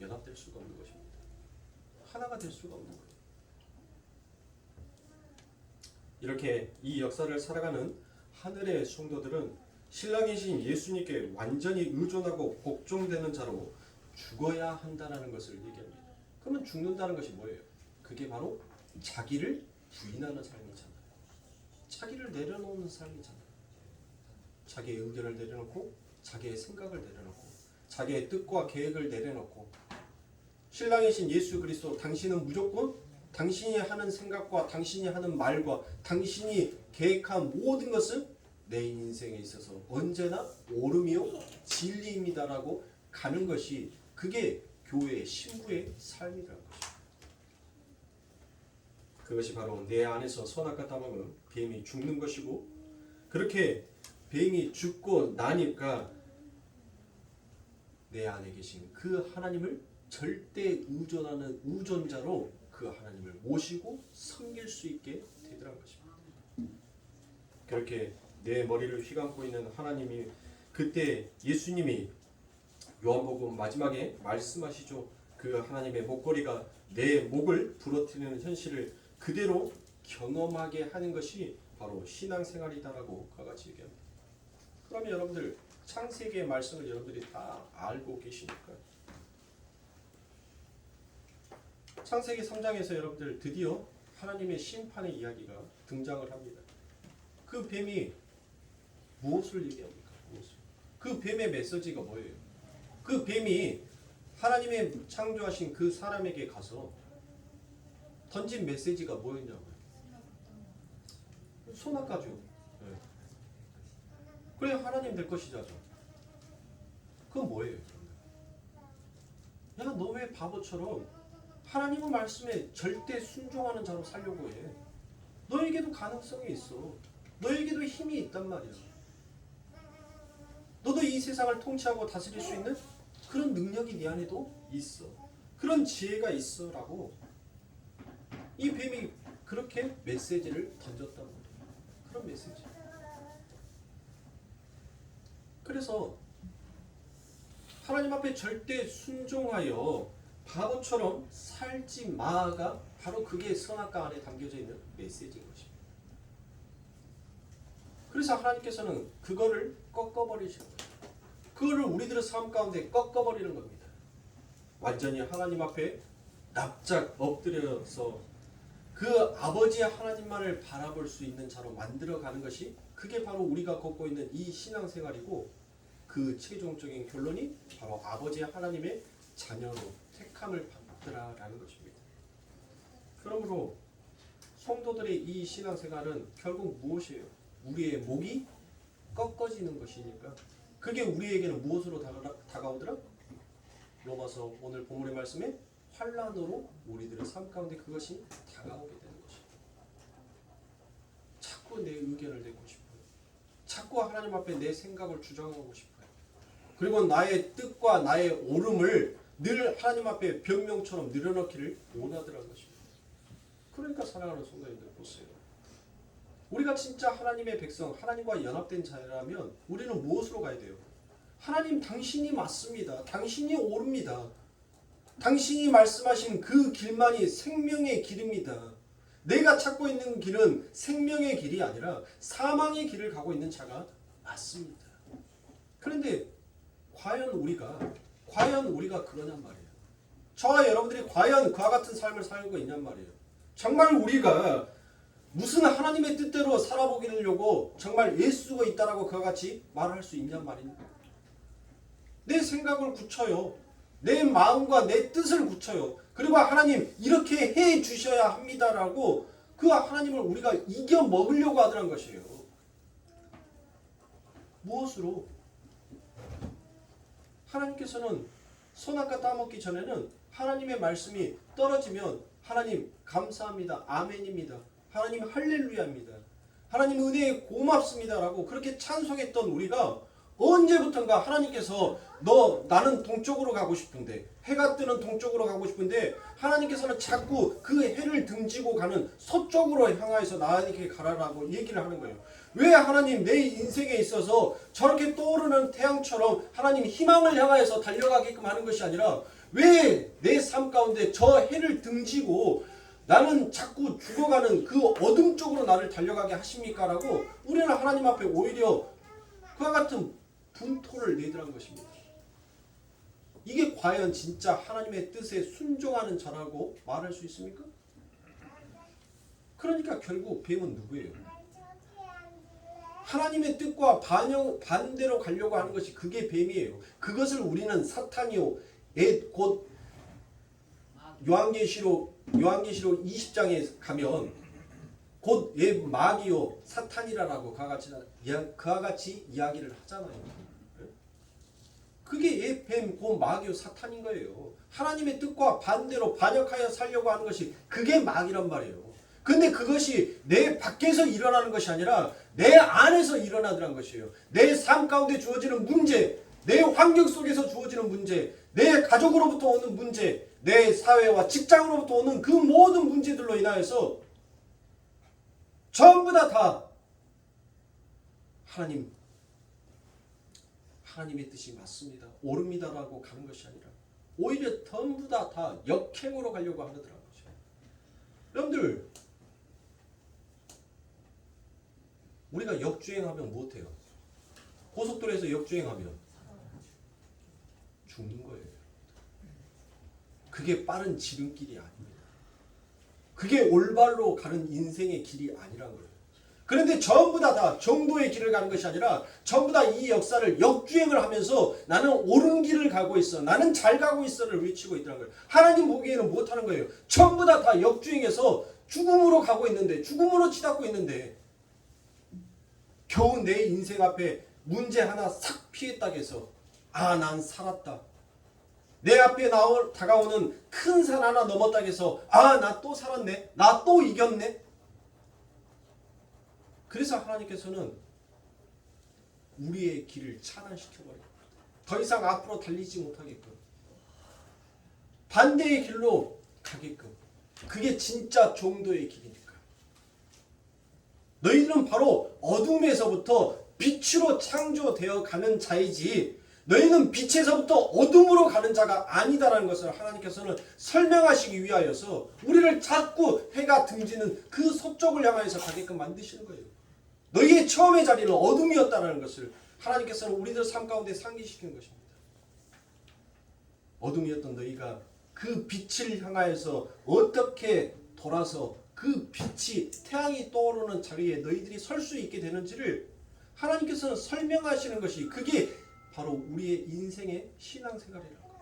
연합될 수가 없는 것입니다. 하나가 될 수가 없는 거예요. 이렇게 이 역사를 살아가는 하늘의 성도들은 신랑이신 예수님께 완전히 의존하고 복종되는 자로 죽어야 한다는 것을 얘기합니다. 그러면 죽는다는 것이 뭐예요? 그게 바로 자기를 부인하는 삶이잖아요. 자기를 내려놓는 삶이잖아요. 자기의 의견을 내려놓고 자기의 생각을 내려놓고 자기의 뜻과 계획을 내려놓고 신랑이신 예수 그리스도 당신은 무조건 당신이 하는 생각과 당신이 하는 말과 당신이 계획한 모든 것은 내 인생에 있어서 언제나 옳음이요 진리입니다라고 가는 것이 그게 교회의 신부의 삶이라는 것입니다. 그것이 바로 내 안에서 선악과 탐욕은 뱀이 죽는 것이고 그렇게 뱀이 죽고 나니까 내 안에 계신 그 하나님을 절대 의존하는 의존자로 그 하나님을 모시고 섬길 수 있게 되더란 것입니다. 그렇게 내 머리를 휘감고 있는 하나님이 그때 예수님이 요한복음 마지막에 말씀하시죠. 그 하나님의 목걸이가 내 목을 부러뜨리는 현실을 그대로 경험하게 하는 것이 바로 신앙생활이다라고 그와 같이 얘기합니다. 그러면 여러분들 창세기의 말씀을 여러분들이 다 알고 계십니까? 창세기 3장에서 여러분들 드디어 하나님의 심판의 이야기가 등장을 합니다. 그 뱀이 무엇을 얘기합니까? 무엇을? 그 뱀의 메시지가 뭐예요? 그 뱀이 하나님의 창조하신 그 사람에게 가서 던진 메시지가 뭐였냐고요? 선악과죠. 네. 그래 하나님 될 것이자죠. 그건 뭐예요? 야, 너 왜 바보처럼 하나님의 말씀에 절대 순종하는 자로 살려고 해? 너에게도 가능성이 있어. 너에게도 힘이 있단 말이야. 너도 이 세상을 통치하고 다스릴 수 있는 그런 능력이 네 안에도 있어. 그런 지혜가 있어 라고 이 뱀이 그렇게 메시지를 던졌단 말이야. 그런 메시지. 그래서 하나님 앞에 절대 순종하여 바보처럼 살지 마가 바로 그게 선악과 안에 담겨져 있는 메시지인 것입니다. 그래서 하나님께서는 그거를 꺾어버리시는 거예요. 그거를 우리들의 삶 가운데 꺾어버리는 겁니다. 완전히 하나님 앞에 납작 엎드려서 그 아버지 하나님만을 바라볼 수 있는 자로 만들어가는 것이 그게 바로 우리가 걷고 있는 이 신앙생활이고 그 최종적인 결론이 바로 아버지 하나님의 자녀로 택함을 받더라라는 것입니다. 그러므로 성도들의 이 신앙생활은 결국 무엇이에요? 우리의 목이 꺾어지는 것이니까 그게 우리에게는 무엇으로 다가오더라? 로마서 오늘 본문의 말씀에 환난으로 우리들의 삶 가운데 그것이 다가오게 되는 것입니다. 자꾸 내 의견을 내고 싶어요. 자꾸 하나님 앞에 내 생각을 주장하고 싶어요. 그리고 나의 뜻과 나의 옳음을 늘 하나님 앞에 변명처럼 늘어놓기를 원하더라는 것입니다. 그러니까 사랑하는 성도님들 보세요. 우리가 진짜 하나님의 백성, 하나님과 연합된 자라면 우리는 무엇으로 가야 돼요? 하나님 당신이 맞습니다. 당신이 옳습니다. 당신이 말씀하신 그 길만이 생명의 길입니다. 내가 찾고 있는 길은 생명의 길이 아니라 사망의 길을 가고 있는 자가 맞습니다. 그런데 과연 우리가 그러냔 말이에요. 저와 여러분들이 과연 그와 같은 삶을 살고 있냔 말이에요. 정말 우리가 무슨 하나님의 뜻대로 살아보기려고 정말 애쓰고 있다라고 그와 같이 말할 수 있냔 말입니다. 내 생각을 굳혀요. 내 마음과 내 뜻을 굳혀요. 그리고 하나님 이렇게 해 주셔야 합니다라고 그 하나님을 우리가 이겨 먹으려고 하더란 것이에요. 무엇으로? 하나님께서는 선악과 따먹기 전에는 하나님의 말씀이 떨어지면 하나님 감사합니다. 아멘입니다. 하나님 할렐루야입니다. 하나님 은혜에 고맙습니다라고 그렇게 찬송했던 우리가 언제부턴가 하나님께서 나는 동쪽으로 가고 싶은데 해가 뜨는 동쪽으로 가고 싶은데 하나님께서는 자꾸 그 해를 등지고 가는 서쪽으로 향하여서 나에게 가라라고 얘기를 하는 거예요. 왜 하나님 내 인생에 있어서 저렇게 떠오르는 태양처럼 하나님 희망을 향하여서 달려가게끔 하는 것이 아니라 왜 내 삶 가운데 저 해를 등지고 나는 자꾸 죽어가는 그 어둠 쪽으로 나를 달려가게 하십니까? 라고 우리는 하나님 앞에 오히려 그와 같은 분토를 내더란 것입니다. 이게 과연 진짜 하나님의 뜻에 순종하는 자라고 말할 수 있습니까? 그러니까 결국 뱀은 누구예요? 하나님의 뜻과 반대로 가려고 하는 것이 그게 뱀이에요. 그것을 우리는 사탄이요 곧 요한계시록 20장에 가면 곧 마귀요 사탄이라고 그와 같이 이야기를 하잖아요. 그게 뱀, 곧 마귀요 사탄인 거예요. 하나님의 뜻과 반대로 반역하여 살려고 하는 것이 그게 마귀란 말이에요. 근데 그것이 내 밖에서 일어나는 것이 아니라 내 안에서 일어나더란 것이에요. 내 삶 가운데 주어지는 문제, 내 환경 속에서 주어지는 문제, 내 가족으로부터 오는 문제, 내 사회와 직장으로부터 오는 그 모든 문제들로 인하여서 전부 다 하나님의 뜻이 맞습니다, 옳습니다라고 가는 것이 아니라 오히려 전부 다 역행으로 가려고 하더라고요. 여러분들, 우리가 역주행하면 못해요. 고속도로에서 역주행하면 죽는 거예요. 그게 빠른 지름길이 아닙니다. 그게 올바로 가는 인생의 길이 아니란 거예요. 그런데 전부 다 정도의 길을 가는 것이 아니라 전부 다 이 역사를 역주행을 하면서 나는 옳은 길을 가고 있어, 나는 잘 가고 있어를 외치고 있다는 거예요. 하나님 보기에는 못하는 거예요. 전부 다 역주행해서 죽음으로 가고 있는데, 죽음으로 치닫고 있는데 겨우 내 인생 앞에 문제 하나 싹 피했다고 해서 난 살았다. 내 앞에 다가오는 큰 산 하나 넘었다고 해서 나 또 살았네, 나 또 이겼네. 그래서 하나님께서는 우리의 길을 차단시켜버려요. 더 이상 앞으로 달리지 못하게끔, 반대의 길로 가게끔. 그게 진짜 종도의 길이니까. 너희들은 바로 어둠에서부터 빛으로 창조되어 가는 자이지, 너희는 빛에서부터 어둠으로 가는 자가 아니다라는 것을 하나님께서는 설명하시기 위하여서 우리를 자꾸 해가 등지는 그 서쪽을 향하여서 가게끔 만드시는 거예요. 너희의 처음의 자리는 어둠이었다는 것을 하나님께서는 우리들 삶 가운데 상기시키는 것입니다. 어둠이었던 너희가 그 빛을 향하여서 어떻게 돌아서 그 빛이, 태양이 떠오르는 자리에 너희들이 설 수 있게 되는지를 하나님께서는 설명하시는 것이, 그게 바로 우리의 인생의 신앙생활이라는 거예요.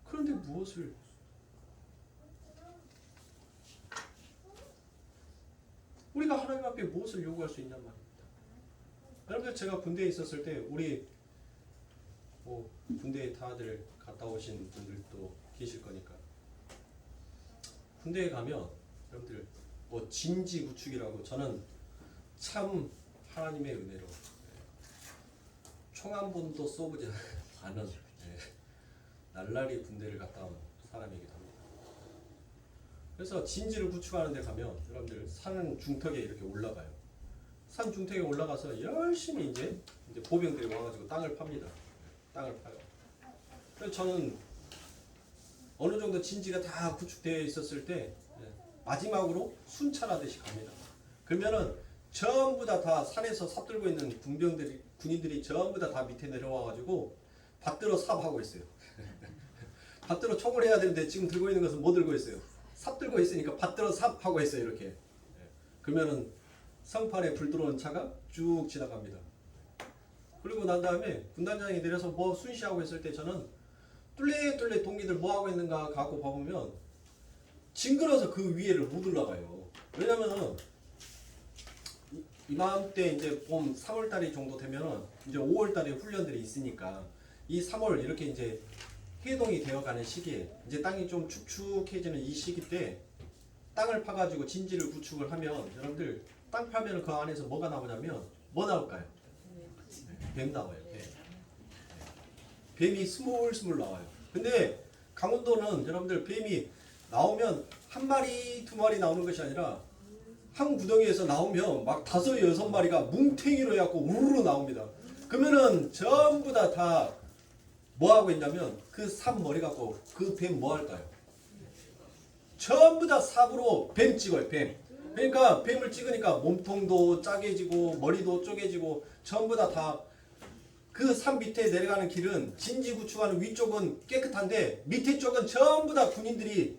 그런데 무엇을, 우리가 하나님 앞에 무엇을 요구할 수 있냔 말입니다. 여러분들, 제가 군대에 있었을 때, 우리 군대에 다들 갔다 오신 분들도 계실 거니까, 군대에 가면 여러분들 진지구축이라고, 저는 참 하나님의 은혜로 총 한 번도 쏘보지 않은 날라리 군대를 갔다 온 사람이기도 합니다. 그래서 진지를 구축하는 데 가면 여러분들 산 중턱에 이렇게 올라가요. 산 중턱에 올라가서 열심히 이제 보병들이 와가지고 땅을 팝니다. 땅을 파요. 그래서 저는 어느 정도 진지가 다 구축되어 있었을 때 마지막으로 순찰하듯이 갑니다. 그러면은 전부 다 산에서 삽 들고 있는 군인들이 전부 다 밑에 내려와가지고 받들어 삽하고 있어요. 받들어 총을 해야 되는데 지금 들고 있는 것은 뭐 들고 있어요? 삽 들고 있으니까 받들어 삽하고 있어요. 이렇게. 그러면은 성판에 불 들어온 차가 쭉 지나갑니다. 그리고 난 다음에 군단장이 내려서 뭐 순시하고 있을 때 저는 뚫레뚫레 동기들 뭐 하고 있는가 갖고 봐보면 징그러서 그 위에를 못 올라가요. 왜냐면은 이맘때 이제 봄 3월달이 정도 되면은 이제 5월달에 훈련들이 있으니까 이 3월 이렇게 이제 해동이 되어가는 시기에 이제 땅이 좀 축축해지는 이 시기 때 땅을 파가지고 진지를 구축을 하면, 여러분들 땅 파면 그 안에서 뭐가 나오냐면 뭐 나올까요? 뱀 나와요. 뱀이 스물스물 나와요. 근데 강원도는 여러분들 뱀이 나오면 한 마리 두 마리 나오는 것이 아니라 한 구덩이에서 나오면 막 5, 6마리가 뭉탱이로 해갖고 우르르 나옵니다. 그러면은 전부 다 뭐 하고 있냐면 그 삽 머리 갖고 그 뱀 뭐 할까요? 전부 다 삽으로 뱀 찍어요. 뱀. 그러니까 뱀을 찍으니까 몸통도 짜개지고 머리도 쪼개지고 전부 다 그 산 밑에 내려가는 길은 진지 구축하는 위쪽은 깨끗한데 밑에 쪽은 전부 다 군인들이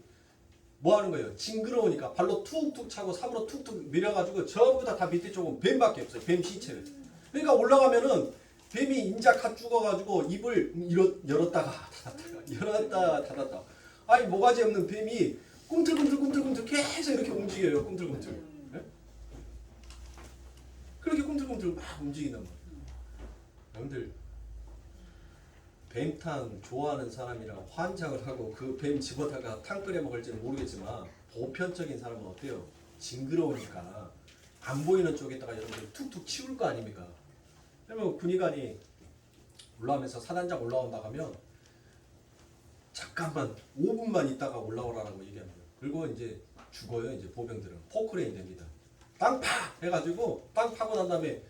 뭐 하는 거예요? 징그러우니까 발로 툭툭 차고 삽으로 툭툭 밀어가지고 전부 다 밑에 쪽은 뱀밖에 없어요. 뱀 시체를. 그러니까 올라가면은 뱀이 인자 갓 죽어가지고 입을 열었다가 닫았다가 열었다 닫았다. 아니 모가지 없는 뱀이 꿈틀꿈틀 계속 이렇게 움직여요. 꿈틀꿈틀. 네? 그렇게 꿈틀꿈틀 막 움직인단 말이에요. 여러분들, 뱀탕 좋아하는 사람이랑 환장을 하고 그 뱀 집어다가 탕 끓여 먹을지는 모르겠지만 보편적인 사람은 어때요? 징그러우니까 안 보이는 쪽에다가 여러분들 툭툭 치울 거 아닙니까? 그러면 군의관이 올라오면서 사단장 올라온다 하면 잠깐만 5분만 있다가 올라오라고 얘기합니다. 그리고 이제 죽어요. 이제 보병들은 포크레인 됩니다. 땅 파! 해가지고 땅 파고 난 다음에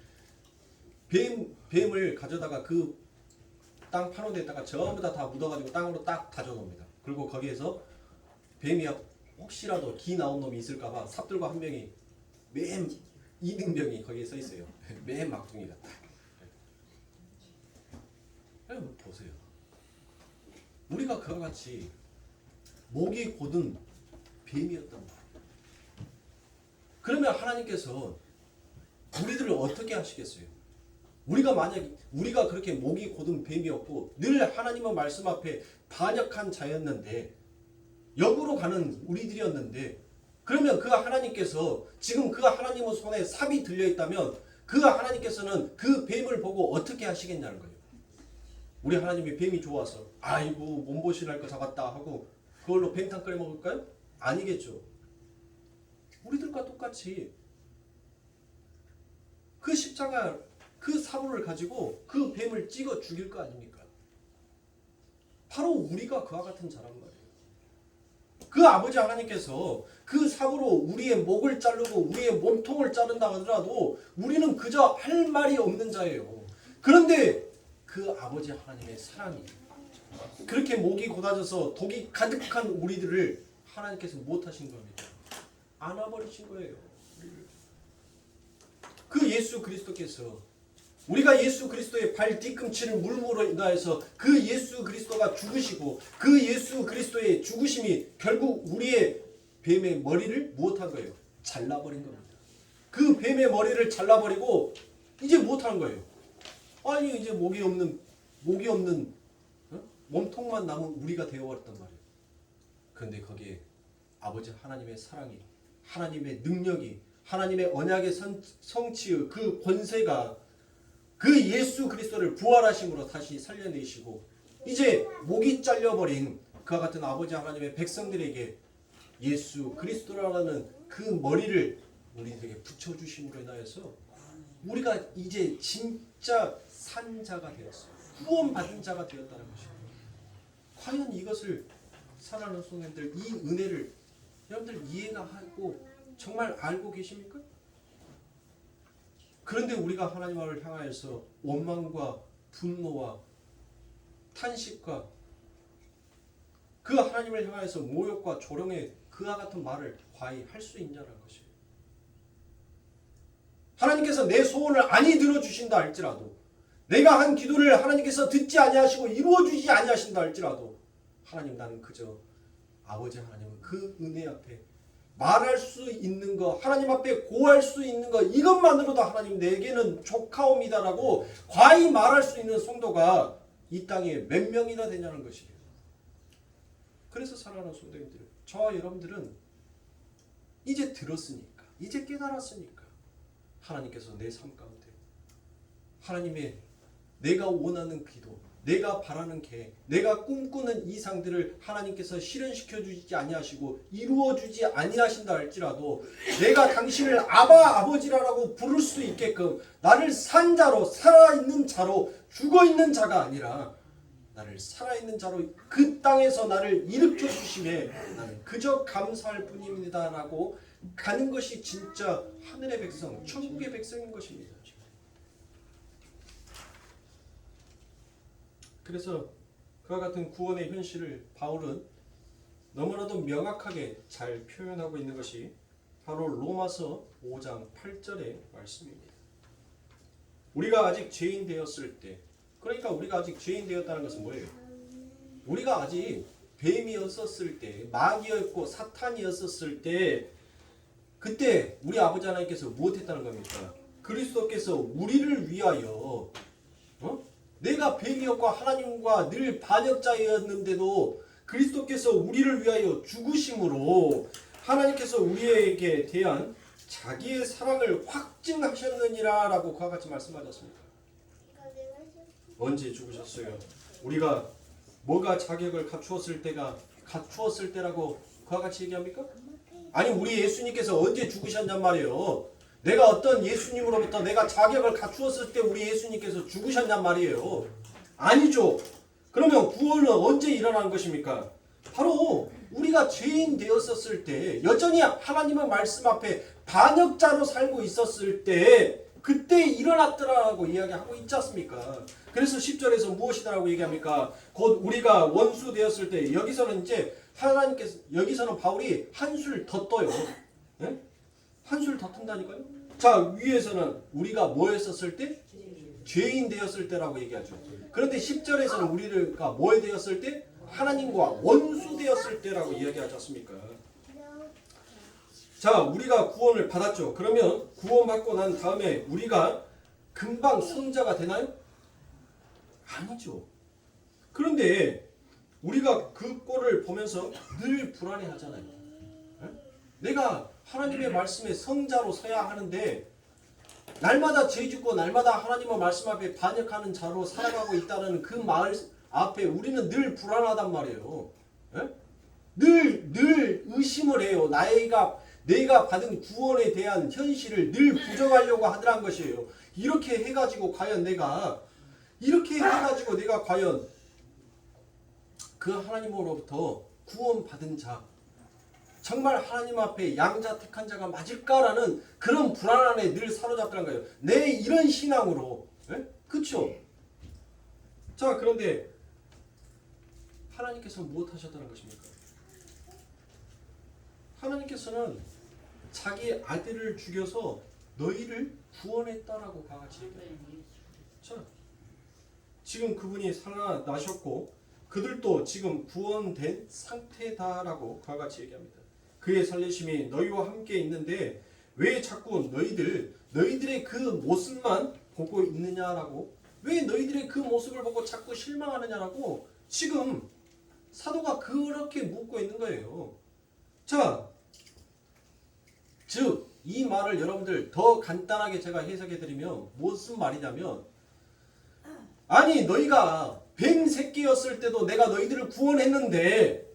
뱀을 가져다가 그 땅 파놓은 데다가 전부 다 묻어가지고 땅으로 딱 다져놓습니다. 그리고 거기에서 뱀이 혹시라도 기 나온 놈이 있을까봐 삽들과 한 명이 맨 이등병이 거기에 서 있어요. 맨 막둥이가 딱. 여러분 보세요. 우리가 그와 같이 목이 곧은 뱀이었단 말이에요. 그러면 하나님께서 우리들을 어떻게 하시겠어요? 우리가 그렇게 목이 곧은 뱀이었고 늘 하나님의 말씀 앞에 반역한 자였는데 역으로 가는 우리들이었는데 그러면 그 하나님께서 지금 그 하나님의 손에 삽이 들려 있다면 그 하나님께서는 그 뱀을 보고 어떻게 하시겠냐는 거예요. 우리 하나님이 뱀이 좋아서 아이고 몸보신할 거 잡았다 하고 그걸로 뱀탕 끓여 먹을까요? 아니겠죠. 우리들과 똑같이 그 십자가 그 사물을 가지고 그 뱀을 찍어 죽일 거 아닙니까? 바로 우리가 그와 같은 자란 말이에요. 그 아버지 하나님께서 그 삽으로 우리의 목을 자르고 우리의 몸통을 자른다 하더라도 우리는 그저 할 말이 없는 자예요. 그런데 그 아버지 하나님의 사랑이 그렇게 목이 곧아져서 독이 가득한 우리들을 하나님께서 못하신 겁니다. 안아버리신 거예요. 그 예수 그리스도께서 우리가 예수 그리스도의 발 뒤꿈치를 물므로 인하여서 그 예수 그리스도가 죽으시고 그 예수 그리스도의 죽으심이 결국 우리의 뱀의 머리를 무엇한 거예요? 잘라버린 겁니다. 그 뱀의 머리를 잘라버리고 이제 무엇하는 거예요? 아니 이제 목이 없는 몸통만 남은 우리가 되어버렸단 말이에요. 그런데 거기에 아버지 하나님의 사랑이 하나님의 능력이 하나님의 언약의 성취의 그 권세가 그 예수 그리스도를 부활하심으로 다시 살려내시고 이제 목이 잘려버린 그와 같은 아버지 하나님의 백성들에게 예수 그리스도라는 그 머리를 우리들에게 붙여주심으로 인하여서 우리가 이제 진짜 산 자가 되었어요. 구원받은 자가 되었다는 것입니다. 과연 이것을 사랑하는 성도님들 이 은혜를 여러분들 이해가 하고 정말 알고 계십니까? 그런데 우리가 하나님을 향하여서 원망과 분노와 탄식과 그 하나님을 향하여서 모욕과 조롱의 그와 같은 말을 과히 할 수 있냐는 것이에요. 하나님께서 내 소원을 아니 들어주신다 할지라도 내가 한 기도를 하나님께서 듣지 아니하시고 이루어주지 아니하신다 할지라도 하나님 나는 그저 아버지 하나님은 그 은혜 앞에 말할 수 있는 거 하나님 앞에 고할 수 있는 거 이것만으로도 하나님 내게는 족하옵니다라고 과히 말할 수 있는 성도가 이 땅에 몇 명이나 되냐는 것이에요. 그래서 사랑하는 성도님들 저와 여러분들은 이제 들었으니까 이제 깨달았으니까 하나님께서 내 삶 가운데 하나님의 내가 원하는 기도 내가 바라는 계획, 내가 꿈꾸는 이상들을 하나님께서 실현시켜 주지 아니하시고 이루어 주지 아니하신다 할지라도 내가 당신을 아바 아버지라고 부를 수 있게끔 나를 산 자로 살아있는 자로 죽어있는 자가 아니라 나를 살아있는 자로 그 땅에서 나를 일으켜 주심에 나는 그저 감사할 뿐입니다라고 가는 것이 진짜 하늘의 백성, 천국의 백성인 것입니다. 그래서 그와 같은 구원의 현실을 바울은 너무나도 명확하게 잘 표현하고 있는 것이 바로 로마서 5장 8절의 말씀입니다. 우리가 아직 죄인 되었을 때 그러니까 우리가 아직 죄인 되었다는 것은 뭐예요? 우리가 아직 뱀이었었을 때 마귀였고 사탄이었었을 때 그때 우리 아버지 하나님께서 무엇했다는 겁니까? 그리스도께서 우리를 위하여 내가 뱀이었고 하나님과 늘 반역자였는데도 그리스도께서 우리를 위하여 죽으심으로 하나님께서 우리에게 대한 자기의 사랑을 확증하셨느니라 라고 그와 같이 말씀하셨습니다. 언제 죽으셨어요? 우리가 뭐가 자격을 갖추었을 때라고 그와 같이 얘기합니까? 아니 우리 예수님께서 언제 죽으셨냔 말이에요. 내가 어떤 예수님으로부터 내가 자격을 갖추었을 때 우리 예수님께서 죽으셨냔 말이에요. 아니죠. 그러면 구원은 언제 일어난 것입니까? 바로 우리가 죄인 되었었을 때, 여전히 하나님의 말씀 앞에 반역자로 살고 있었을 때, 그때 일어났더라고 이야기하고 있지 않습니까? 그래서 10절에서 무엇이다라고 얘기합니까? 곧 우리가 원수 되었을 때, 여기서는 이제 하나님께서, 여기서는 바울이 한술 더 떠요. 네? 한술 더 뜬다니까요? 자, 위에서는 우리가 뭐 했었을 때? 죄인 되었을 때라고 얘기하죠. 그런데 10절에서는 우리가 뭐 되었을 때? 하나님과 원수 되었을 때라고 이야기하지 않습니까? 자, 우리가 구원을 받았죠. 그러면 구원받고 난 다음에 우리가 금방 성자가 되나요? 아니죠. 그런데 우리가 그 꼴을 보면서 늘 불안해하잖아요. 내가 하나님의 말씀에 성자로 서야 하는데 날마다 죄 짓고 날마다 하나님의 말씀 앞에 반역하는 자로 살아가고 있다는 그 말 앞에 우리는 늘 불안하단 말이에요. 늘 의심을 해요. 내가 받은 구원에 대한 현실을 늘 부정하려고 하더란 것이에요. 이렇게 해가지고 과연 내가 과연 그 하나님으로부터 구원받은 자, 정말 하나님 앞에 양자 택한 자가 맞을까라는 그런 불안 안에 늘 사로잡더란 거예요. 내 이런 신앙으로. 그렇죠? 자, 그런데 하나님께서는 무엇 하셨다는 것입니까? 하나님께서는 자기 아들을 죽여서 너희를 구원했다라고 같이 얘기해요. 자, 지금 그분이 살아나셨고 그들도 지금 구원된 상태다라고 그와 같이 얘기합니다. 그의 살리심이 너희와 함께 있는데 왜 자꾸 너희들의 그 모습만 보고 있느냐라고, 왜 너희들의 그 모습을 보고 자꾸 실망하느냐라고 지금 사도가 그렇게 묻고 있는 거예요. 자, 즉 이 말을 여러분들 더 간단하게 제가 해석해 드리면 무슨 말이냐면, 아니 너희가 뱀 새끼였을 때도 내가 너희들을 구원했는데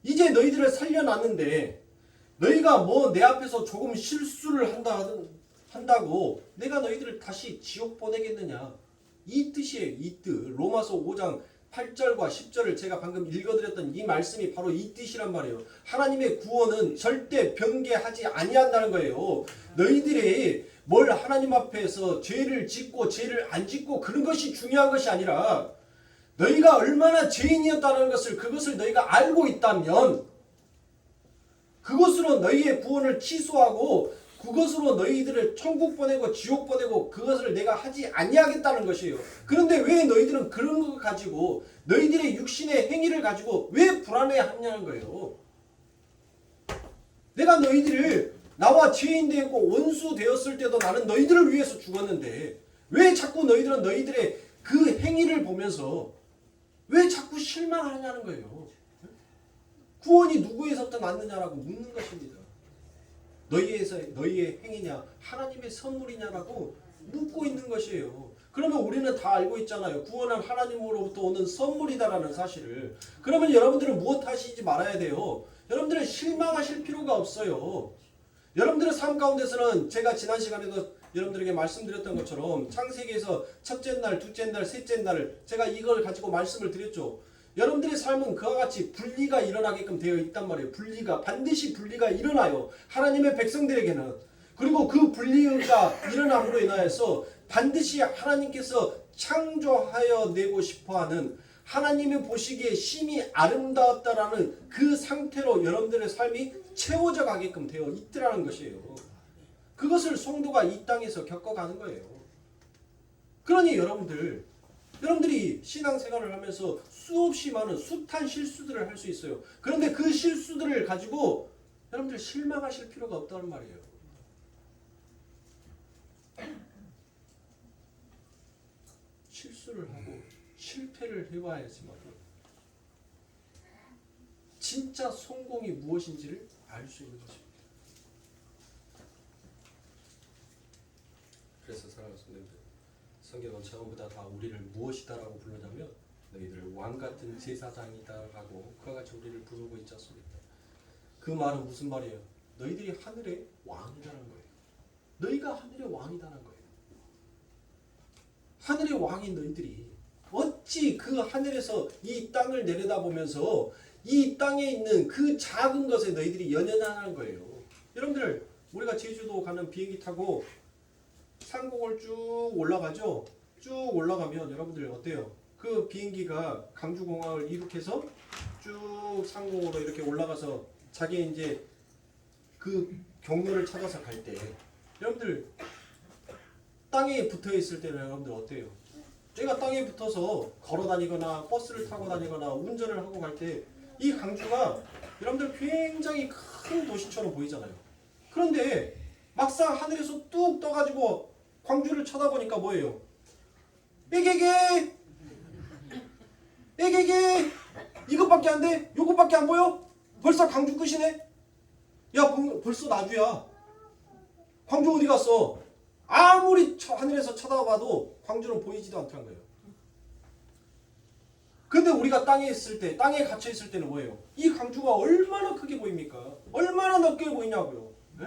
이제 너희들을 살려놨는데 너희가 뭐 내 앞에서 조금 실수를 한다고 내가 너희들을 다시 지옥 보내겠느냐, 이 뜻이에요. 이 뜻. 로마서 5장 8절과 10절을 제가 방금 읽어드렸던 이 말씀이 바로 이 뜻이란 말이에요. 하나님의 구원은 절대 변개하지 아니한다는 거예요. 너희들이 뭘 하나님 앞에서 죄를 짓고 죄를 안 짓고 그런 것이 중요한 것이 아니라 너희가 얼마나 죄인이었다는 것을, 그것을 너희가 알고 있다면 그것으로 너희의 구원을 취소하고 그것으로 너희들을 천국 보내고 지옥 보내고 그것을 내가 하지 아니하겠다는 것이에요. 그런데 왜 너희들은 그런 거 가지고 너희들의 육신의 행위를 가지고 왜 불안해하냐는 거예요. 내가 너희들을 나와 죄인 되었고 원수 되었을 때도 나는 너희들을 위해서 죽었는데 왜 자꾸 너희들은 너희들의 그 행위를 보면서 왜 자꾸 실망하냐는 거예요. 구원이 누구에서부터 났느냐라고 묻는 것입니다. 너희의 행위냐 하나님의 선물이냐라고 묻고 있는 것이에요. 그러면 우리는 다 알고 있잖아요. 구원은 하나님으로부터 오는 선물이다라는 사실을. 그러면 여러분들은 무엇 하시지 말아야 돼요? 여러분들은 실망하실 필요가 없어요. 여러분들의 삶 가운데서는 제가 지난 시간에도 여러분들에게 말씀드렸던 것처럼 창세기에서 첫째 날, 둘째 날, 셋째 날 제가 이걸 가지고 말씀을 드렸죠. 여러분들의 삶은 그와 같이 분리가 일어나게끔 되어 있단 말이에요. 반드시 분리가 일어나요. 하나님의 백성들에게는. 그리고 그 분리가 일어남으로 인하여서 반드시 하나님께서 창조하여 내고 싶어하는, 하나님이 보시기에 심히 아름다웠다라는 그 상태로 여러분들의 삶이 채워져 가게끔 되어 있더라는 것이에요. 그것을 성도가 이 땅에서 겪어가는 거예요. 그러니 여러분들이 신앙생활을 하면서 수없이 많은 숱한 실수들을 할 수 있어요. 그런데 그 실수들을 가지고 여러분들 실망하실 필요가 없다는 말이에요. 실수를 하고 실패를 해봐야지만 진짜 성공이 무엇인지를 알 수 있는 것입니다. 그래서 사랑하는 성도님들, 성경은 처음보다 다 우리를 무엇이다라고 부르냐면 너희들 왕같은 제사장이다라고 그와 같이 우리를 부르고 있지 않습니까? 그 말은 무슨 말이에요? 너희들이 하늘의 왕이라는 거예요. 너희가 하늘의 왕이다라는 거예요. 하늘의 왕인 너희들이 어찌 그 하늘에서 이 땅을 내려다보면서 이 땅에 있는 그 작은 것에 너희들이 연연하는 거예요. 여러분들 우리가 제주도 가는 비행기 타고 상공을 쭉 올라가죠. 쭉 올라가면 여러분들 어때요? 그 비행기가 강주공항을 이륙해서 쭉 상공으로 이렇게 올라가서 자기 이제 그 경로를 찾아서 갈 때 여러분들 땅에 붙어 있을 때는 여러분들 어때요? 내가 땅에 붙어서 걸어 다니거나 버스를 타고 다니거나 운전을 하고 갈 때 이 강주가 여러분들 굉장히 큰 도시처럼 보이잖아요. 그런데 막상 하늘에서 뚝 떠가지고 광주를 쳐다보니까 뭐예요? 에게게 에게게 이것밖에 안 돼? 요것밖에 안 보여? 벌써 광주 끝이네? 야 벌써 나주야. 광주 어디 갔어? 아무리 하늘에서 쳐다봐도 광주는 보이지도 않더란 거예요. 근데 우리가 땅에 있을 때, 땅에 갇혀 있을 때는 뭐예요? 이 광주가 얼마나 크게 보입니까? 얼마나 넓게 보이냐고요. 네?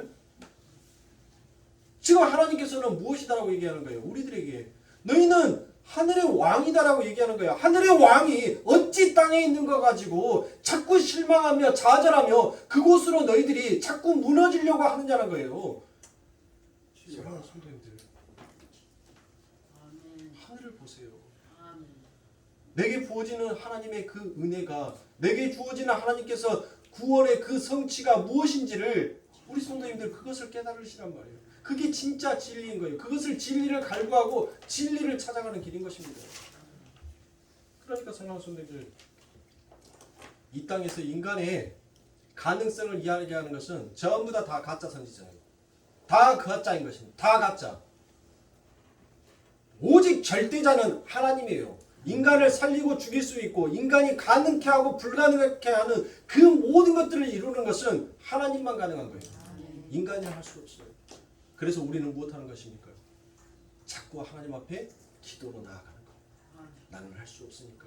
지금 하나님께서는 무엇이다라고 얘기하는 거예요? 우리들에게 너희는 하늘의 왕이다라고 얘기하는 거예요. 하늘의 왕이 어찌 땅에 있는 거 가지고 자꾸 실망하며 좌절하며 그곳으로 너희들이 자꾸 무너지려고 하느냐는 거예요. 사랑하는 성도님들, 하늘을 보세요. 내게 부어지는 하나님의 그 은혜가, 내게 주어지는 하나님께서 구원의 그 성취가 무엇인지를 우리 성도님들 그것을 깨달으시란 말이에요. 그게 진짜 진리인 거예요. 그것을 진리를 갈구하고 진리를 찾아가는 길인 것입니다. 그러니까 사랑하는 성도님들, 이 땅에서 인간의 가능성을 이야기하는 것은 전부 다 가짜 선지자예요. 다 가짜인 것입니다. 다 가짜. 오직 절대자는 하나님이에요. 인간을 살리고 죽일 수 있고 인간이 가능케 하고 불가능하게 하는 그 모든 것들을 이루는 것은 하나님만 가능한 거예요. 인간이 할 수 없어요. 그래서 우리는 무엇하는 것입니까? 자꾸 하나님 앞에 기도로 나아가는 거예요. 나는 할 수 없으니까.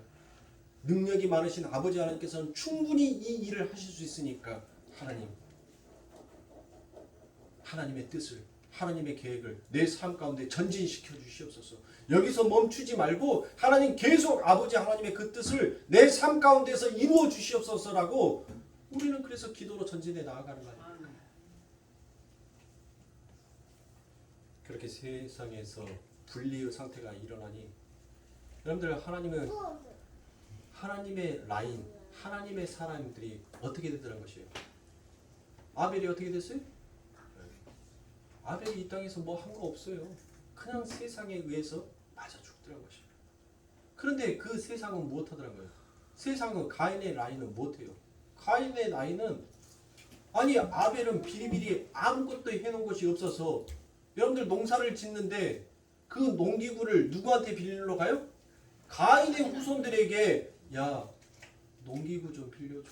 능력이 많으신 아버지 하나님께서는 충분히 이 일을 하실 수 있으니까 하나님의 뜻을, 하나님의 계획을 내 삶 가운데 전진시켜 주시옵소서. 여기서 멈추지 말고 하나님 계속 아버지 하나님의 그 뜻을 내 삶 가운데서 이루어 주시옵소서라고 우리는 그래서 기도로 전진해 나아가는 거예요. 그렇게 세상에서 분리의 상태가 일어나니 여러분들 하나님은 하나님의 라인, 하나님의 사람들이 어떻게 되더란 것이에요. 아벨이 어떻게 됐어요? 아벨이 이 땅에서 뭐 한 거 없어요. 그냥 세상에 의해서 맞아 죽더란 것입니다. 그런데 그 세상은 무엇하더라고요? 세상은 가인의 라인은 무엇해요? 가인의 라인은 아니 아벨은 비리비리 아무것도 해놓은 것이 없어서 여러분들 농사를 짓는데 그 농기구를 누구한테 빌리러 가요? 가인의 후손들에게 야 농기구 좀 빌려줘.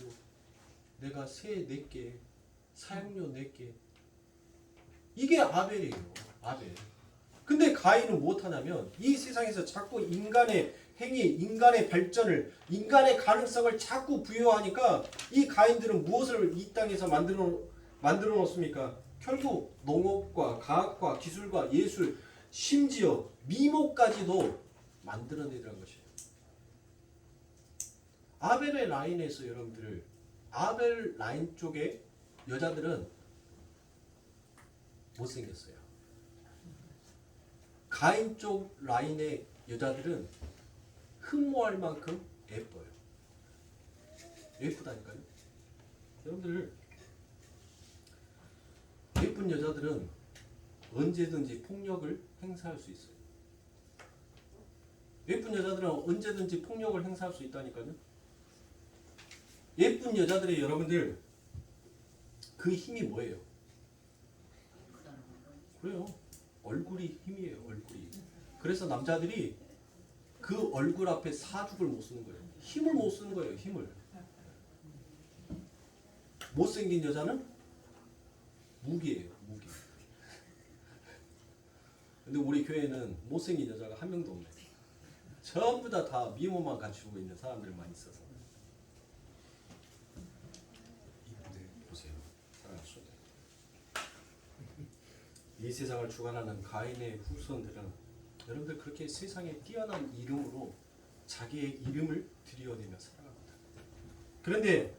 내가 새 낼게. 사용료 낼게. 이게 아벨이에요. 아벨. 근데 가인은 무엇하냐면 이 세상에서 자꾸 인간의 행위, 인간의 발전을, 인간의 가능성을 자꾸 부여하니까 이 가인들은 무엇을 이 땅에서 만들어 놓습니까? 결국 농업과 과학과 기술과 예술, 심지어 미모까지도 만들어내더란 것이에요. 아벨의 라인에서 여러분들, 아벨 라인 쪽의 여자들은 못생겼어요. 가인 쪽 라인의 여자들은 흠모할 만큼 예뻐요. 예쁘다니까요. 여러분들 예쁜 여자들은 언제든지 폭력을 행사할 수 있어요. 예쁜 여자들은 언제든지 폭력을 행사할 수 있다니까요. 예쁜 여자들의 여러분들 그 힘이 뭐예요? 그래요. 얼굴이 힘이에요. 얼굴이. 그래서 남자들이 그 얼굴 앞에 사죽을 못 쓰는 거예요. 힘을 못 쓰는 거예요. 힘을. 못생긴 여자는 무기예요. 무기. 근데 우리 교회는 못생긴 여자가 한 명도 없네. 전부 다 미모만 갖추고 있는 사람들만 있어서. 이쁜데 보세요. 이 세상을 주관하는 가인의 후손들은 여러분들 그렇게 세상에 뛰어난 이름으로 자기의 이름을 들여내며 살아갑니다. 그런데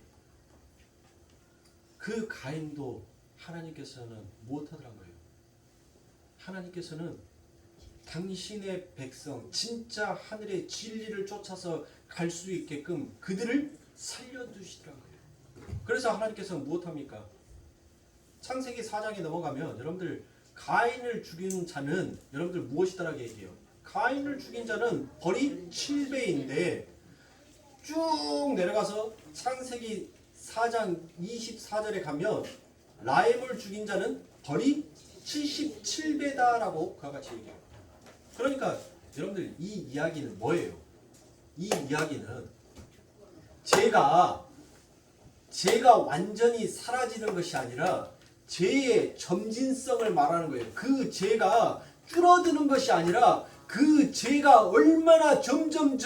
그 가인도 하나님께서는 무엇하더란 거예요? 하나님께서는 당신의 백성 진짜 하늘의 진리를 쫓아서 갈 수 있게끔 그들을 살려두시더라고요. 그래서 하나님께서는 무엇합니까? 창세기 4장에 넘어가면 여러분들 가인을 죽인 자는 여러분들 무엇이더라고 얘기해요. 가인을 죽인 자는 벌이 7배인데 쭉 내려가서 창세기 4장 24절에 가면 라임을 죽인 자는 벌이 77배다라고 그와 같이 얘기해요. 그러니까 여러분들 이 이야기는 뭐예요? 이 이야기는 죄가 완전히 사라지는 것이 아니라 죄의 점진성을 말하는 거예요. 그 죄가 줄어드는 것이 아니라 그 죄가 얼마나 점점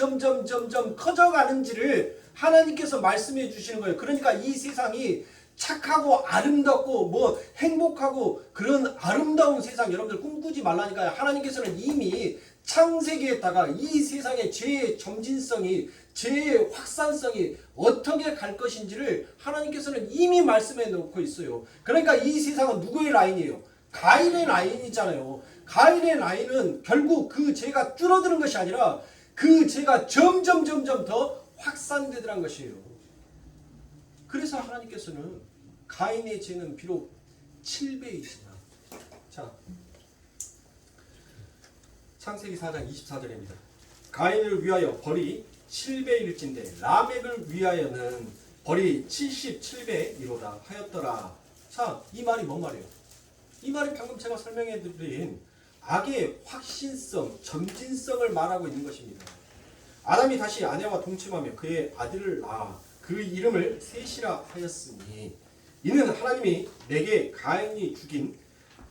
커져가는지를 하나님께서 말씀해 주시는 거예요. 그러니까 이 세상이 착하고 아름답고 뭐 행복하고 그런 아름다운 세상 여러분들 꿈꾸지 말라니까요. 하나님께서는 이미 창세기에다가 이 세상의 죄의 점진성이 죄의 확산성이 어떻게 갈 것인지를 하나님께서는 이미 말씀해 놓고 있어요. 그러니까 이 세상은 누구의 라인이에요? 가인의 라인이잖아요. 가인의 라인은 결국 그 죄가 줄어드는 것이 아니라 그 죄가 점점 더 확산되더란 것이에요. 그래서 하나님께서는 가인의 죄는 비록 7배이지만 자 창세기 4장 24절입니다. 가인을 위하여 벌이 7배일진데 라멕을 위하여는 벌이 77배이로다 하였더라. 자, 이 말이 뭔 말이에요? 이 말이 방금 제가 설명해 드린 악의 확신성, 점진성을 말하고 있는 것입니다. 아담이 다시 아내와 동침하며 그의 아들을 낳아 그 이름을 셋이라 하였으니 이는 하나님이 내게 가인이 죽인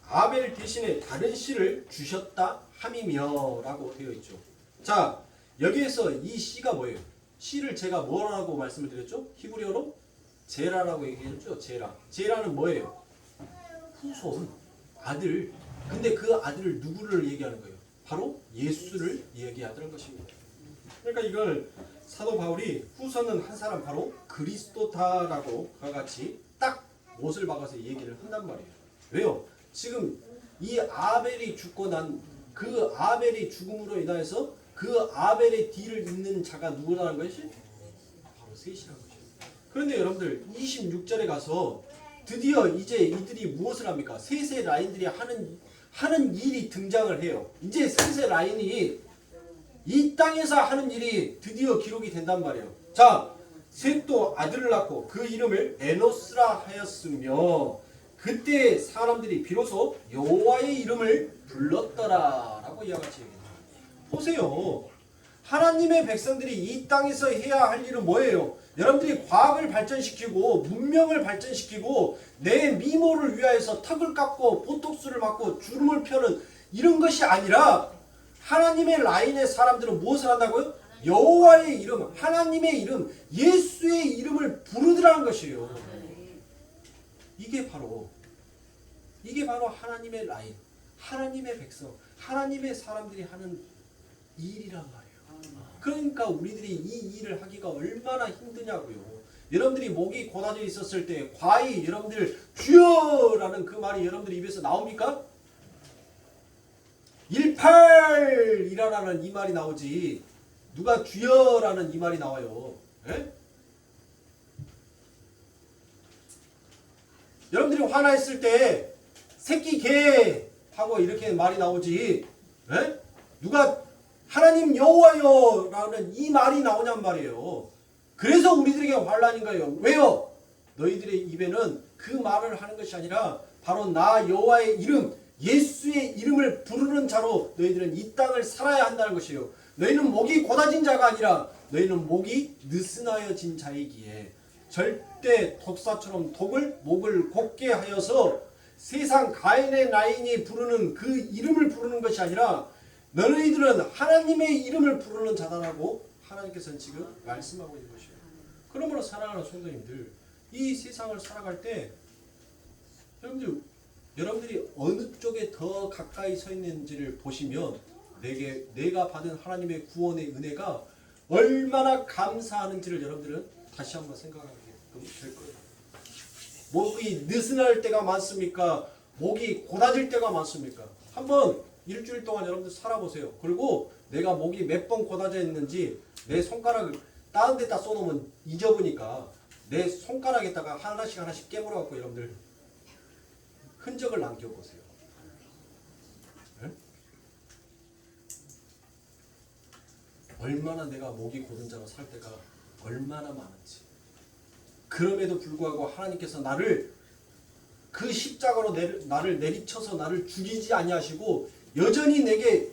아벨 대신에 다른 씨를 주셨다 함이며 라고 되어 있죠. 자, 여기에서 이 씨가 뭐예요? 씨를 제가 뭐라고 말씀을 드렸죠? 히브리어로 제라라고 얘기했죠. 제라는 뭐예요? 후손, 아들. 근데 그 아들을 누구를 얘기하는 거예요? 바로 예수를 얘기하더란 것입니다. 그러니까 이걸 사도 바울이 후손은 한 사람 바로 그리스도다라고 그와 같이 딱 못을 박아서 얘기를 한단 말이에요. 왜요? 지금 이 아벨이 죽고 난 그 아벨이 죽음으로 인하여서 그 아벨의 뒤를 잇는 자가 누구라는 것이? 바로 셋이라는 거죠. 그런데 여러분들 26절에 가서 드디어 이제 이들이 무엇을 합니까? 셋의 라인들이 하는 일이 등장을 해요. 이제 셋의 라인이 이 땅에서 하는 일이 드디어 기록이 된단 말이에요. 자, 셋도 아들을 낳고 그 이름을 에노스라 하였으며 그때 사람들이 비로소 여호와의 이름을 불렀더라라고 이와 같이 얘기합니다. 보세요. 하나님의 백성들이 이 땅에서 해야 할 일은 뭐예요? 여러분들이 과학을 발전시키고 문명을 발전시키고 내 미모를 위하여서 턱을 깎고 보톡스를 맞고 주름을 펴는 이런 것이 아니라 하나님의 라인의 사람들은 무엇을 한다고요? 여호와의 이름, 하나님의 이름, 예수의 이름을 부르더라는 것이에요. 이게 바로 하나님의 라인, 하나님의 백성, 하나님의 사람들이 하는 일이란 말이에요. 그러니까 우리들이 이 일을 하기가 얼마나 힘드냐고요. 여러분들이 목이 고다져 있었을 때 과히 여러분들 주여라는 그 말이 여러분들 입에서 나옵니까? 18이라는 이 말이 나오지 누가 주여라는 이 말이 나와요. 에? 여러분들이 화나있을 때 새끼 개 하고 이렇게 말이 나오지 에? 누가 하나님 여호와여 라는 이 말이 나오냔 말이에요. 그래서 우리들에게 환난인 거예요. 왜요? 너희들의 입에는 그 말을 하는 것이 아니라 바로 나 여호와의 이름 예수의 이름을 부르는 자로 너희들은 이 땅을 살아야 한다는 것이에요. 너희는 목이 고다진 자가 아니라 너희는 목이 느슨하여진 자이기에 절대 독사처럼 목을 곧게 하여서 세상 가인의 라인이 부르는 그 이름을 부르는 것이 아니라 너희들은 하나님의 이름을 부르는 자다라고 하나님께서는 지금 말씀하고 있는 것이에요. 그러므로 사랑하는 성도님들 이 세상을 살아갈 때 여러분들 여러분들이 어느 쪽에 더 가까이 서 있는지를 보시면 내가 받은 하나님의 구원의 은혜가 얼마나 감사하는지를 여러분들은 다시 한번 생각하게 될 거예요. 목이 느슨할 때가 많습니까? 목이 고다질 때가 많습니까? 한번 일주일 동안 여러분들 살아보세요. 그리고 내가 목이 몇 번 고다져 있는지 내 손가락을 다른 데다 쏘놓으면 잊어보니까 내 손가락에다가 하나씩 하나씩 깨물어 갖고 여러분들 흔적을 남겨보세요. 네? 얼마나 내가 목이 고든 자로 살 때가 얼마나 많은지. 그럼에도 불구하고 하나님께서 나를 그 십자가로 나를 내리쳐서 나를 죽이지 아니하시고 여전히 내게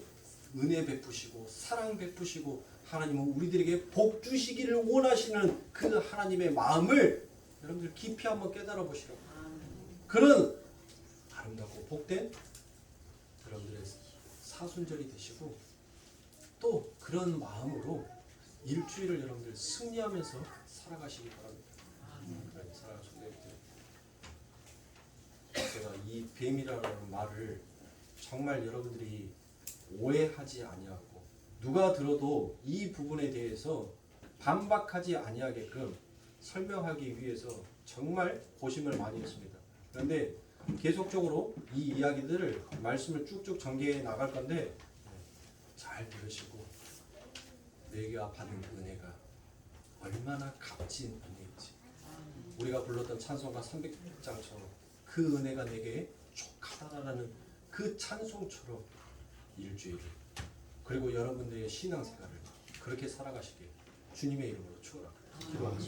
은혜 베푸시고 사랑 베푸시고 하나님은 우리들에게 복 주시기를 원하시는 그 하나님의 마음을 여러분들 깊이 한번 깨달아 보시라고. 그런 아름답고 복된 여러분들의 사순절이 되시고 또 그런 마음으로 일주일을 여러분들 승리하면서 살아가시기 바랍니다. 살아가시기 바랍니다. 제가 이 뱀이라는 말을 정말 여러분들이 오해하지 아니하고 누가 들어도 이 부분에 대해서 반박하지 아니하게끔 설명하기 위해서 정말 고심을 많이 했습니다. 그런데 계속적으로 이 이야기들을 말씀을 쭉쭉 전개해 나갈 건데 잘 들으시고 내가 받은 은혜가 얼마나 값진 은혜인지 우리가 불렀던 찬송가 300장처럼 그 은혜가 내게 족하다라는 그 찬송처럼 일주일을 그리고 여러분들의 신앙생활을 그렇게 살아가시길 주님의 이름으로 축원합니다. 기도하겠습니다.